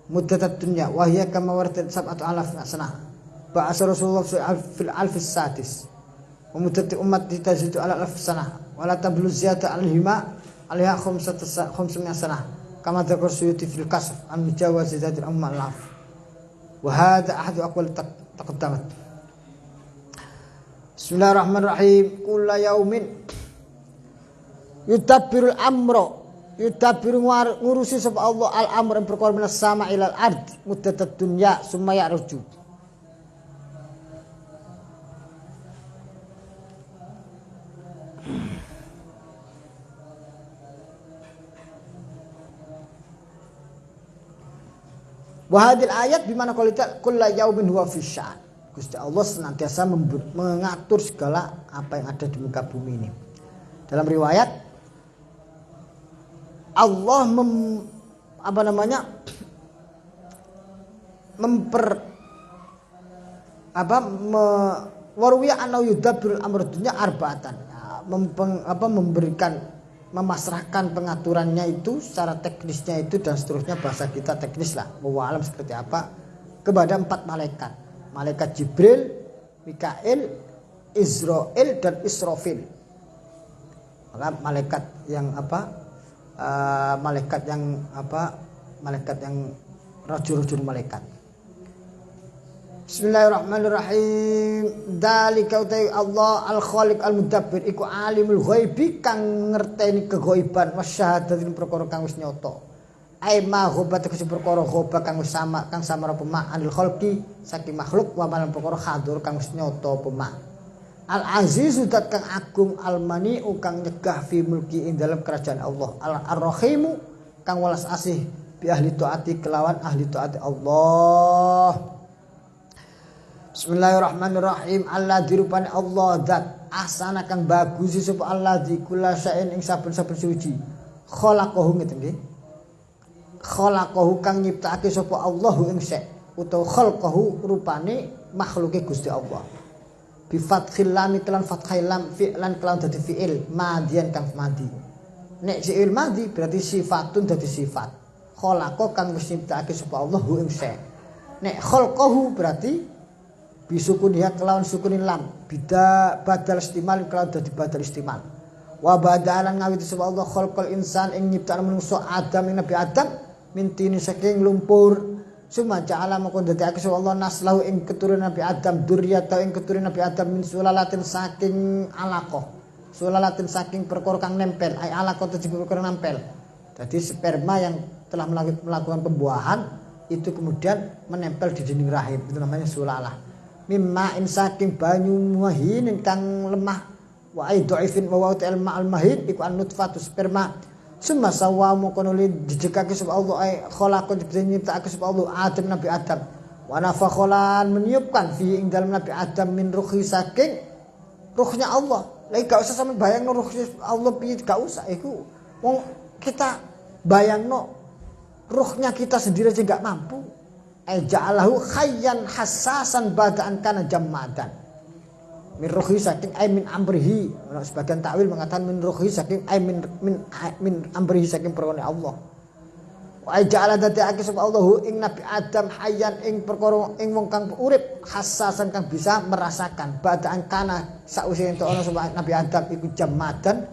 muddat dunya wa hiya kama waradat 7,000 sanah ba'asa Rasulullah fil alfis sadis wa muddat ummati tazidu ala 1000 sanah wa la tablu ziyada alhima alaiha 500 sanah kama dzakar Suyuti fil kasf an mujawaz zadatil umma al-af wa hadha ahadu aqwal taqaddamat. Bismillahirrahmanirrahim. Kullu yaumin yudabbirul amra yudabbiru ngurusi sapa Allah al-amr perkara minas sama ilal ard muddatad dunya summa ya'ruju. Wa hadil ayat bimana qalita kullu yaumin huwa fi sya'an. Gusti Allah senantiasa mengatur segala apa yang ada di muka bumi ini. Dalam riwayat Allah warwiya anau yudabbirul amr dunya arba'atan. Memasrahkan pengaturannya itu secara teknisnya itu dan seterusnya bahasa kita teknis lah. Wallahu alam seperti apa kepada 4 malaikat. Malaikat Jibril, Mikail, Israil dan Israfil. Maka malaikat yang malaikat yang rajul-rajul malaikat. Bismillahirrahmanirrahim. Dzalika utai Allah al-Khaliq al-Mudabbir iku alimul ghaibi kang ngerteni keghaiban wasyahadatin perkara kang wis nyata. Ai ma ghabat kang perkara ghaba kang wis sama apa ma anil khalqi saking makhluk wa malam perkara hadur kang wis nyata apa ma. Al-Azizu dat kang agung al-Mani'u kang nyegah fi mulki ing dalam kerajaan Allah. Ar-Rahimu kang welas asih bi ahli taati kelawan ahli taati Allah. Bismillahirrahmanirrahim. Alladzi rupane Allah zat asana kang bagus sapa alladzi kullasain ing saben-saben suci. Khalaqahu ngeten nggih. Khalaqahu kang nyiptakake sapa Allahu ing sek utawa khalqahu rupane makhluke Gusti Allah. bi fathil lam kelan fathai lam fi'lan kelan dadi fi'il madian kang madi. Nek fi'il madi berarti sifatun dadi sifat. Khalaqa kang wis nyiptakake sapa Allah hu ing se. Nek khalqahu berarti bisukuniha kelawan sukunin lam bida badal istimal kelawan dadi badal istimal. Wa badalan ngawiti sapa Allah khalqal insan ing nyiptakake manungsa Adam ing Nabi Adam mintini saking lumpur. Suma ja'ala moko ndadekake sapa Allah naslahu ing keturunan Nabi Adam dzurriyyata ing keturunan Nabi Adam min sulalatin saking alaqah. Sulalatin saking perkara kang nempel, ai alaqah itu perkara nempel. Jadi sperma yang telah melakukan pembuahan itu kemudian menempel di dinding rahim, itu namanya sulalah. Mimma in saking banyu muhin kang lemah wa ai dhaifin wa wa ta'al ma'al mahin iku an nutfatu sperma. Summa sawamu konuli dijekake sapa Allah ai khalaqa nyiptakake sapa Allah Adam Nabi Adam wa nafakholan meniupkan fi ing dalam Nabi Adam min ruhi saking ruhnya Allah. Lagi gak usah sampe bayangno ruhnya Allah piye, gak usah iku wong kita bayangno ruhnya kita sendiri aja gak mampu. Ai ja'alahu khayyan hassasan bada'an kana jammadan. Min ruhi saking ay min amrihi, sebagian takwil mengatakan min ruhi saking ay min amrihi saking perkara Allah. Wa ja'ala dadekake sapa Allah ing Nabi Adam hayyan ing perkara ing wong kang urip hassasan kang bisa merasakan badaan kana sakwise entuk ana sapa Nabi Adam iku jamadan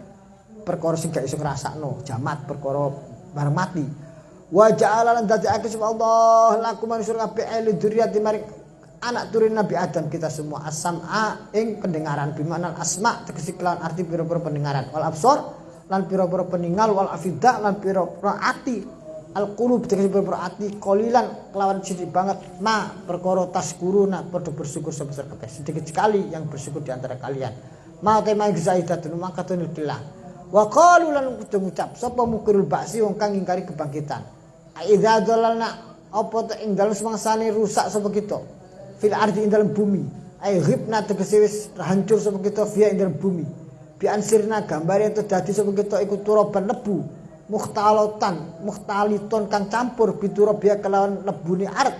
perkara sing gak iso ngrasakno, jamat perkara bareng mati. Wa ja'ala lan dadekake sapa Allah lakum manusa kabeh ali dzurriyyati maring anak turun Nabi Adam kita semua as-sam'a ing pendengaran bimakna asma tegese kelawan arti pira-pira pendengaran wal absar lan pira-pira peningal wal afida lan pira-pira ati al qulub tegese pira-pira ati qalilan kelawan sithik banget ma perkara taskuruna padha bersyukur sebesar kabeh sedikit sekali yang bersyukur di antara kalian ma tema zaidatun maka tunillah wa qalu lan ngucap sapa mukirul ba'si wong kang ngingkari kebangkitan idza dalalna apa te ing dalem semangsane rusak sapa kita fil ardi ing dalam bumi ay ghibna tegese wis hancur sapa kita via ing dalam bumi bi ansirna gambare itu dadi sapa kita iku turaban lebu mukhtaliton kang campur biturabia kelawan lebune ard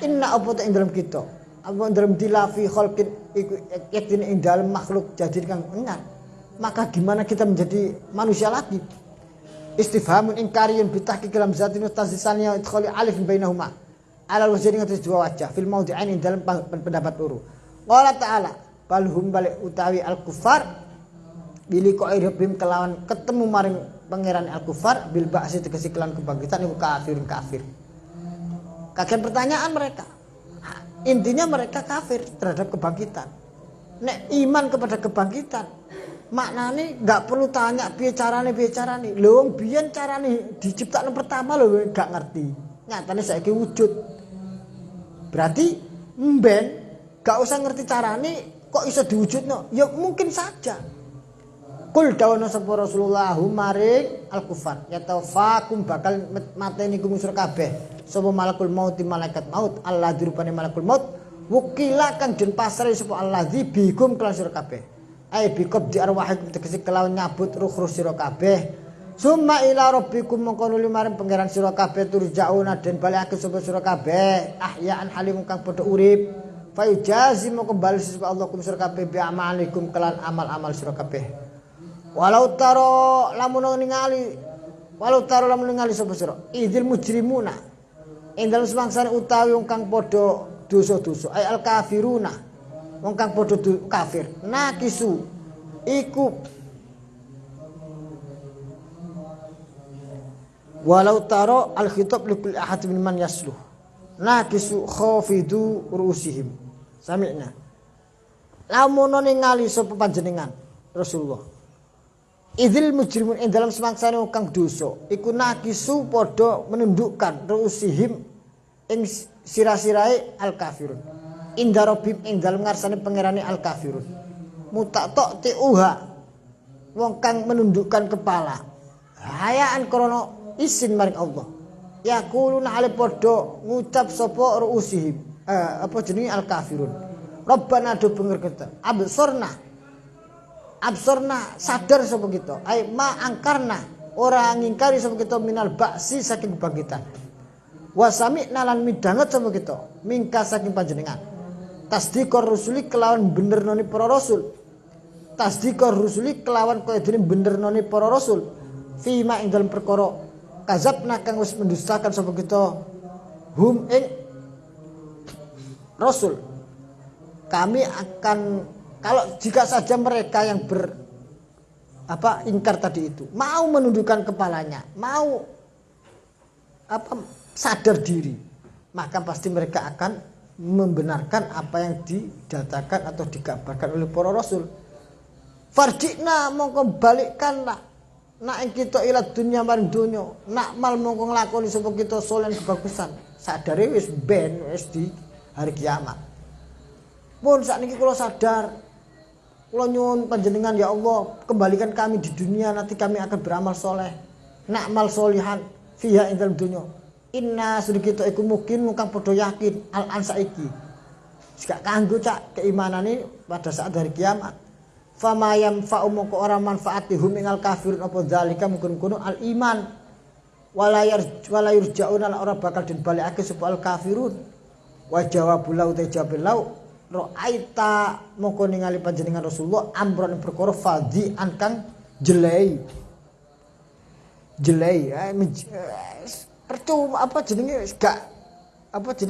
inna apa ing dalam kita apa dalam dilafi khalqin iku yakin ing dalam makhluk jadi kang engan maka gimana kita menjadi manusia lagi istifhamun ingkariyun bitahqiq kalam zatin tasdisannya idkhali alif bainahuma alal wajhi ngatus dua wajah fil maudhi'ain dalam pendapat loro. Qala ta'ala balhum balik utawi al kufar bili qairabim kelawan ketemu maring pangeran al kufar bil ba'si tegese kelawan kebangkitan iku kafir. Kaget pertanyaan mereka. Intinya mereka kafir terhadap kebangkitan. Nek iman kepada kebangkitan maknane enggak perlu tanya piye carane. Lho wong biyen carane diciptakno pertama lho enggak ngerti. Nyatane saiki wujud. Berarti mben gak usah ngerti carane kok iso diwujudno. Ya mungkin saja. Kul dawana sapa Rasulullah maring al-kufar ya taufakum bakal mateni kumusur kabeh sapa malakul maut malaikat maut Allah dirupane malakul maut wukila kang den pasrah sapa allazi bikum kelan sira kabeh. Ai biqab di arwahikum tegese kelawan nyabut ruh-ruh sira kabeh. Summa ila rabbikum mongko nuli maring pangeran sira kabeh turjauna den balekake sapa sira kabeh ahyaan halim kang padha urip fayujazi mongko bali sapa Allah kum sira kabeh bi amalikum kelan amal-amal sira kabeh walau taro lamun ningali sapa sira idil mujrimuna ing dalem semangsane utawi wong kang padha dosa-dosa ay al kafiruna wong kang padha kafir nakisu iku walau taro al khitab li kulli ahad min man yasluh nakisu khafidu ruusihim sami'na lamun ningali sapa panjenengan Rasulullah idzil mujrimun ing dalam semangsane kang dosa iku nakisu padha menundukkan ruusihim ing sira-sirae al kafirun indarabim ing dalam ngarsane pangerane al kafirun mutatok tiuha wong kang menundukkan kepala hayaan krana isin maring Allah. Yaquluna ale padha ngucap sapa ruusihim. Apa jenenge al kafirun. Rabbana do benger kita. Absorna sadar sapa kita. Ai ma angkarna ora ngingkari sapa kita minal ba'si saking kebangkitan. Wa sami'na lan midanget sapa kita mingka saking panjenengan. tasdiqur rusuli kelawan benernoni para rasul. Tasdiqur rusuli kelawan kaya dene benernoni para rasul. Fima ing dalam perkara kazabna kang wis mendustakan sapa kita hum ing rasul. Kami akan kalau jika saja mereka yang ingkar tadi itu mau menundukkan kepalanya, mau sadar diri, maka pasti mereka akan membenarkan apa yang didatakan atau dikabarkan oleh para rasul. Farjina mongko balikkanlah nak kita ila dunya maring donya, nak mal mongko nglakoni sapa kita saleh kebagusan. Sadare wis ben wis di hari kiamat. Pun sakniki kula sadar, kula nyuwun panjenengan ya Allah, kembalikan kami di dunia, nanti kami akan beramal soleh, na'mal solihan fiha ing dalem dunya. Inna sedikit iku mungkin kang padha yakin al-an saiki. Jika kanggo cak keimanane pada saat hari kiamat. Fama yanfa'u moko ora manfaati hum ing al-kafirun apa zalika mungkin kuno al-iman. Wala yurja'una ora bakal den balikake sapa al-kafirun. Wa jawabul lau ta jawab lau ra'aita moko ningali panjenengan Rasulullah amron perkara fadhi'an kang jelei percuma jenenge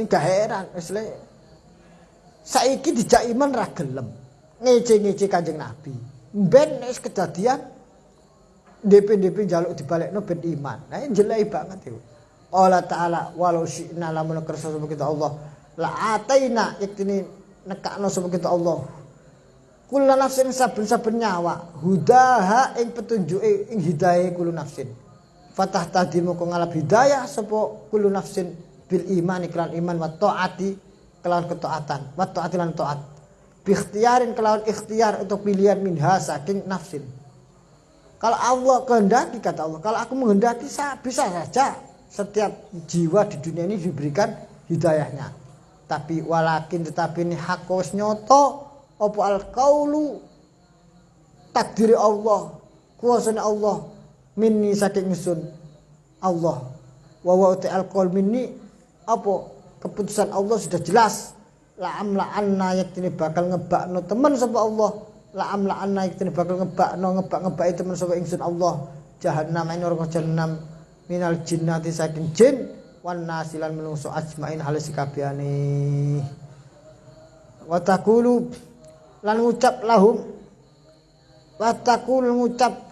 gak heran wis saiki dijak iman ra gelem ngece-ngece Kanjeng Nabi ben wis kedadian DP njaluk dibalekno ben iman jelei banget itu Allah taala walau syi'na lamun kersa sapa kita Allah la ataina yaktini nekakno sapa kita Allah kullu nafsin saben-saben nyawa hudaha ing petunjuke ing hidayah kullu nafsin fatah tadi moko ngalap hidayah sapa kullu nafsin bil iman iklan iman wa taati kelawan ketaatan wa taati lan taat bi ikhtiarin kelawan ikhtiar atau pilihan minha saking nafsin. Kalau Allah kehendaki kata Allah, kalau aku menghendaki bisa saja setiap jiwa di dunia ini diberikan hidayahnya. Tapi walakin tetapi ini hak wis nyoto apa al qaulu takdiri Allah kuasane Allah minni saking ingsun Allah wa wa al qaul minni apa keputusan Allah sudah jelas la amla anna yaktini bakal ngebakno temen sapa Allah la amla anna yaktini bakal ngebak temen sapa ingsun Allah jahannam ing neraka jahannam minal jinnati saking jin wan nasilan menungso ajmain halis kabehane wa taqulu lan ngucap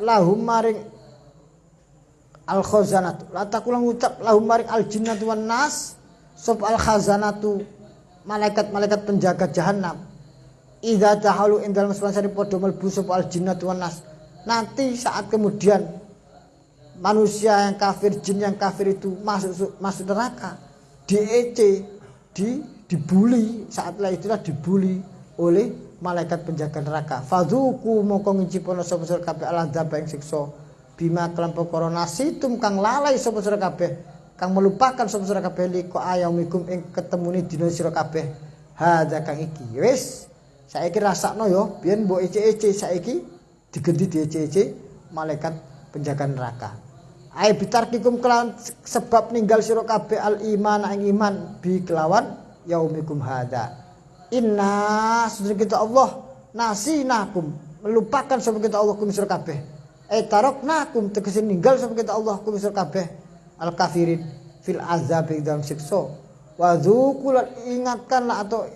lahum maring al khazanatu la taqulu ngucap lahum maring al jinnatu wan nas sub al khazanatu malaikat-malaikat penjaga jahanam idza tahalu indal masfasari padha mlebu sub al jinnatu wan nas nanti saat kemudian manusia yang kafir, jin yang kafir itu masuk neraka, dibuli, saatlah itulah dibuli oleh malaikat penjaga neraka. Fadzuku moko ngicipono sapa sira kabeh aladzab ing siksa bima kelompok korona situm kang lalai sapa sira kabeh, kang melupakan sapa sira kabeh liko ayamikum ing ketemune dina sira kabeh. Hadza kang iki wis saiki rasakno yo, biyen mbok ece-ece saiki digenti diece-ece malaikat penjaga neraka. Ai bitarkikum kelawan sebab ninggal sira kabeh al iman ing iman bi kelawan yaumikum hada. Inna sedherek kita Allah nasinakum melupakan sapa kita Allah kum sira kabeh. Taraknakum tegese ninggal sapa kita Allah kum sira kabeh al kafirin fil azab dalam siksa. Wa dzuqul ingatkanlah atau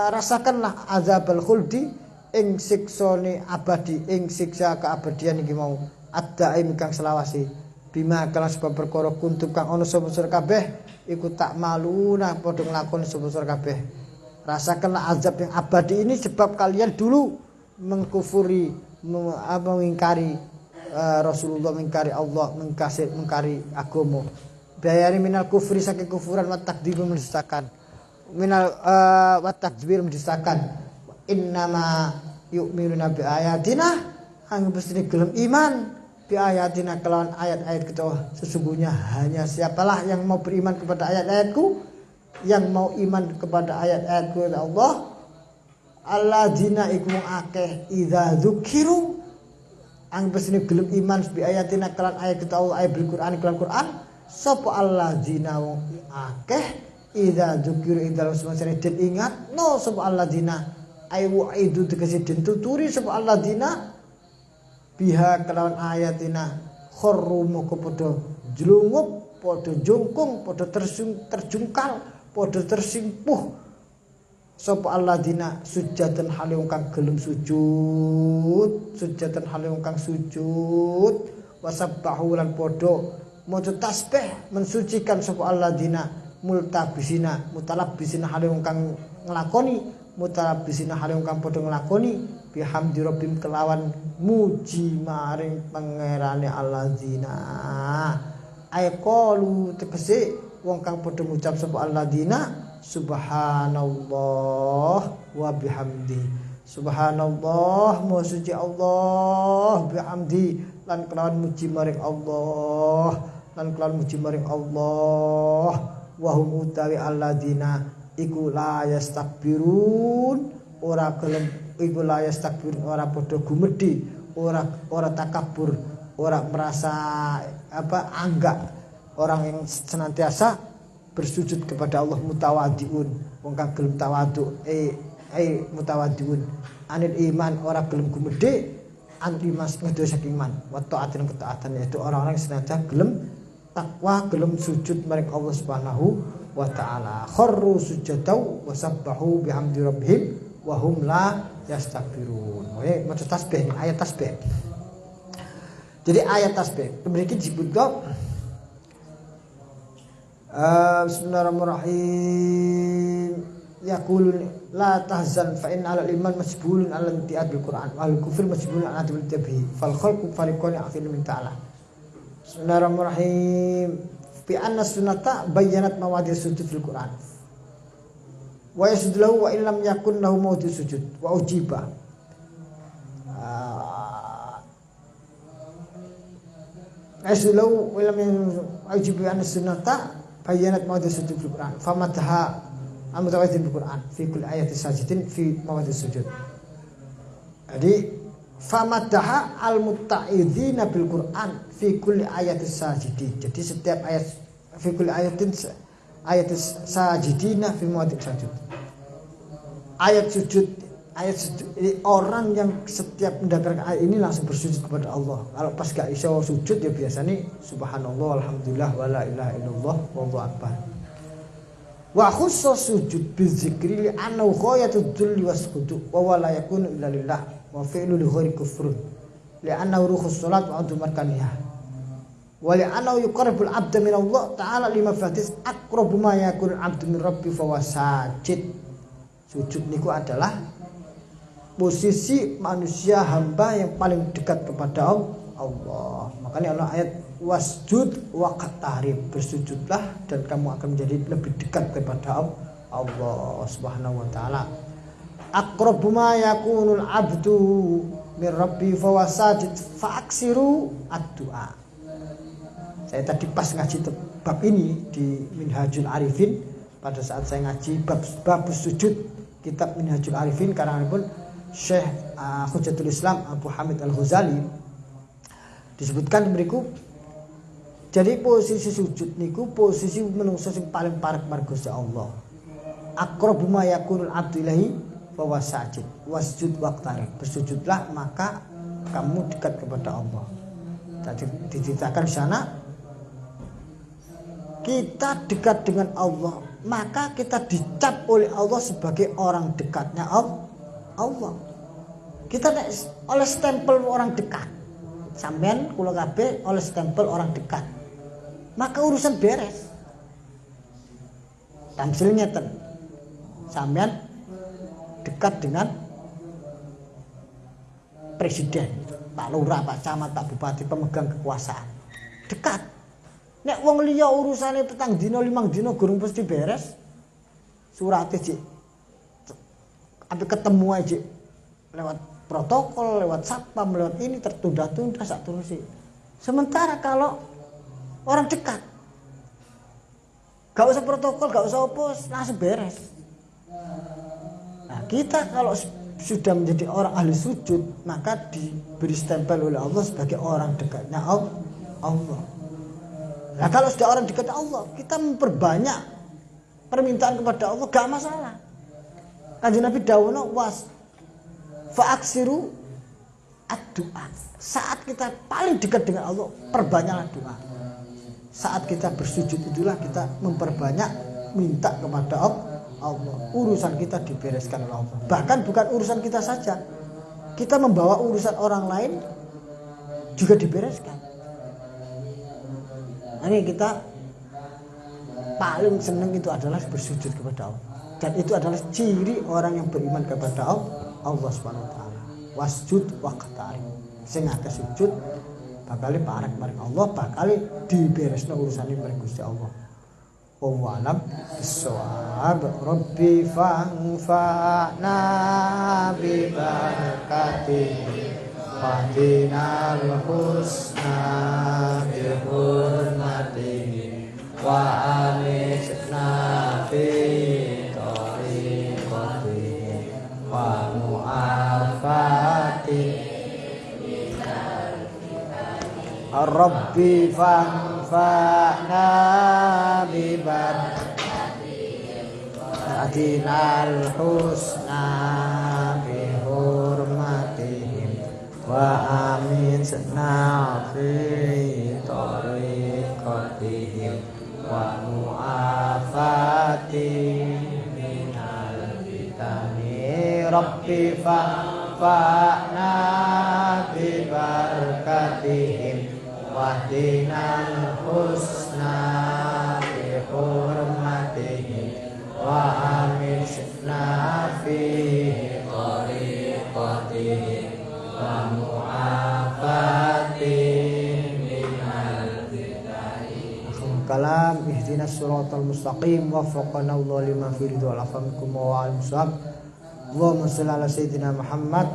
rasakanlah azabul khuldi ing siksane abadi ing siksa keabadian iki mau ad-daim kang selawasi. Bima kala sebab perkara kuntum kang ana sapa sira kabeh iku tak maluna padha nglakoni sapa sira kabeh. Rasakanlah azab yang abadi ini sebab kalian dulu mengkufuri mengingkari Rasulullah, mengingkari Allah, mengingkari agama. Bayari minal kufri saking kufuran wa takdzib mendustakan. Minal wa takdzib mendustakan. Innama yu'minuna bi ayatina hang mesti gelem iman bi ayatina kelawan ayat-ayat kita. Sesungguhnya hanya siapalah yang mau beriman kepada ayat-ayatku, yang mau iman kepada ayat-ayatku ya Allah, alladzina iku akeh idza dzukiru ang pesine gelem iman bi ayatina kelawan ayat kita Allah ayat bil Quran kelan Quran sapa alladzina wong akeh Idza dzukiru indal usmasari den ingat no sapa alladzina ay wa'idu tegese den tuturi sapa alladzina biha kelawan ayatina kharru moko padha jlungup padha jungkung padha terjungkal padha tersimpuh sapa alladzina sujatan hale wong kang gelem sujud sujatan hale wong kang sujud wasabbahu lan padha maca tasbih mensucikan sapa alladzina multabisina mutalabbisina hale wong kang nglakoni mutalabbisina hale wong kang padha nglakoni bihamdi rabbim kelawan muji maring pangerane alladzina ay qalu tegese wong kang padha ngucap sapa alladzina subhanallah wa bihamdi subhanallah maha suci Allah bihamdi lan kelawan muji maring Allah lan kelawan muji maring Allah wa hum utawi alladzina iku la yastakbirun ora gelem iku la yastakbirun ora padha gumedhi ora takabur ora merasa anggak orang yang senantiasa bersujud kepada Allah mutawaddiun wong kang gelem tawadhu mutawaddiun anil iman ora gelem gumedhe anti mas ngedo saking iman wa taatin ketaatan yaitu orang-orang yang senantiasa gelem takwa gelem sujud maring Allah Subhanahu wa taala kharru sujudau wa sabbahu bihamdi rabbihim wa hum la yastakbirun. Oke, maca tasbih ayat tasbih. Jadi ayat tasbih mriki disebut bismillahirrahmanirrahim yaqulun la tahzan fa in 'alal iman masbulun 'ala intiad bil Qur'an wal kufr masbulun 'ala tabihi fal khalqu fariqun aqil min ta'ala. Bismillahirrahmanirrahim. Fi anna sunnata bayyanat mawadhi sujud fil Qur'an. Wa yasudlahu wa illam yakun lahu mawdi sujud wa ujiba. Yasudlahu wa illam ujiba anna sunnata bayyanat mawadhi sujud fil Qur'an. Famataha amutawadhin fil Qur'an fi kulli ayati sajidin fi mawadhi sujud. Jadi famadaha al-mutta'idzina bil Qur'an fi kulli ayatis sajidi. Jadi setiap ayat fi kulli ayatis sajidina fi mawadhi sujud. Ayat sujud ini orang yang setiap mendengarkan ayat ini langsung bersujud kepada Allah. Kalau pas gak iso sujud ya biasanya subhanallah alhamdulillah wala ilaha illallah wallahu akbar. Wa khusus sujud bizikri li annahu ghayatud dhulli wasqudu wa la yakunu illa lillah wa fi'lu li ghairi kufrun li'annahu ruhus salat wa adu markaniha wa li'annahu yuqarribul 'abda min Allah ta'ala lima fatis aqrabu ma yakunu 'abdu min rabbi fa wasajid. Sujud niku adalah posisi manusia hamba yang paling dekat kepada Allah. Makanya Allah ayat wasjud waqtarib, bersujudlah dan kamu akan menjadi lebih dekat kepada Allah Subhanahu wa taala. Aqrabu ma yakunul 'abdu min rabbi fa wasajid fa'aksiru ad-du'a. Saya tadi pas ngaji bab ini di Minhajul Arifin pada saat saya ngaji bab sujud kitab Minhajul Arifin karanganipun Syekh Hujjatul Islam Abu Hamid Al-Ghazali disebutkan berikut. Jadi posisi sujud niku posisi menungso sing paling parek marga Allah. Aqrabu ma yakunul 'abdu ilahi fa wasajid wasjud waqtarib, bersujudlah maka kamu dekat kepada Allah. Tadi diceritakan di sana kita dekat dengan Allah, maka kita dicap oleh Allah sebagai orang dekatnya Allah. Kita oleh stempel orang dekat. Sampean kula kabeh oleh stempel orang dekat. Maka urusan beres. Tamsil ngeten. Sampean dekat dengan presiden, Pak Lurah, Pak Camat, Pak Bupati, pemegang kekuasaan. Dekat. Nek wong liya urusane petang dina 5 dina gurung pasti beres. Surate Cik. Sampai ketemu aja lewat protokol, lewat satpam, lewat ini tertunda-tunda sak terusi. Sementara kalau orang dekat gak usah protokol, gak usah apa, langsung beres. Nah, kita kalau sudah menjadi orang ahli sujud, maka diberi stempel oleh Allah sebagai orang dekatnya Allah. Nah, kalau sudah orang dekat Allah, kita memperbanyak permintaan kepada Allah gak masalah. Kanjeng Nabi dawuhna was fa'aksiru ad-du'a. Saat kita paling dekat dengan Allah, perbanyaklah doa. Saat kita bersujud itulah kita memperbanyak minta kepada Allah. Urusan kita dibereskan oleh Allah. Bahkan bukan urusan kita saja. Kita membawa urusan orang lain juga dibereskan. Ini kita paling senang itu adalah bersujud kepada Allah. Dan itu adalah ciri orang yang beriman kepada Allah Subhanahu wa taala. Wasjud waqtarib. Sing akeh sujud bakal parek marang Allah, bakal diberesno urusane marang Gusti Allah. Wallahu a'lam bissawab. Rabbi fa'na bi barakatihi Fadinal husna bi hurmatihi wa amisna fi tariqatihi wa mu'afati Rabbi fanfa'na bi Fadinal husna bi hurmatihi wa amin senafi tariqatihim wa mu'afati minal fitani Rabbi fa'na bi barakatihim wahdinal husna bi hurmatihim wa amin senafi tariqatihim wa mu'afati minal bidai. Kalam ihdinas siratal mustaqim waffaqana Allah lima fi ridwal afamikum wa al-musab. Allahumma shalli ala sayyidina Muhammad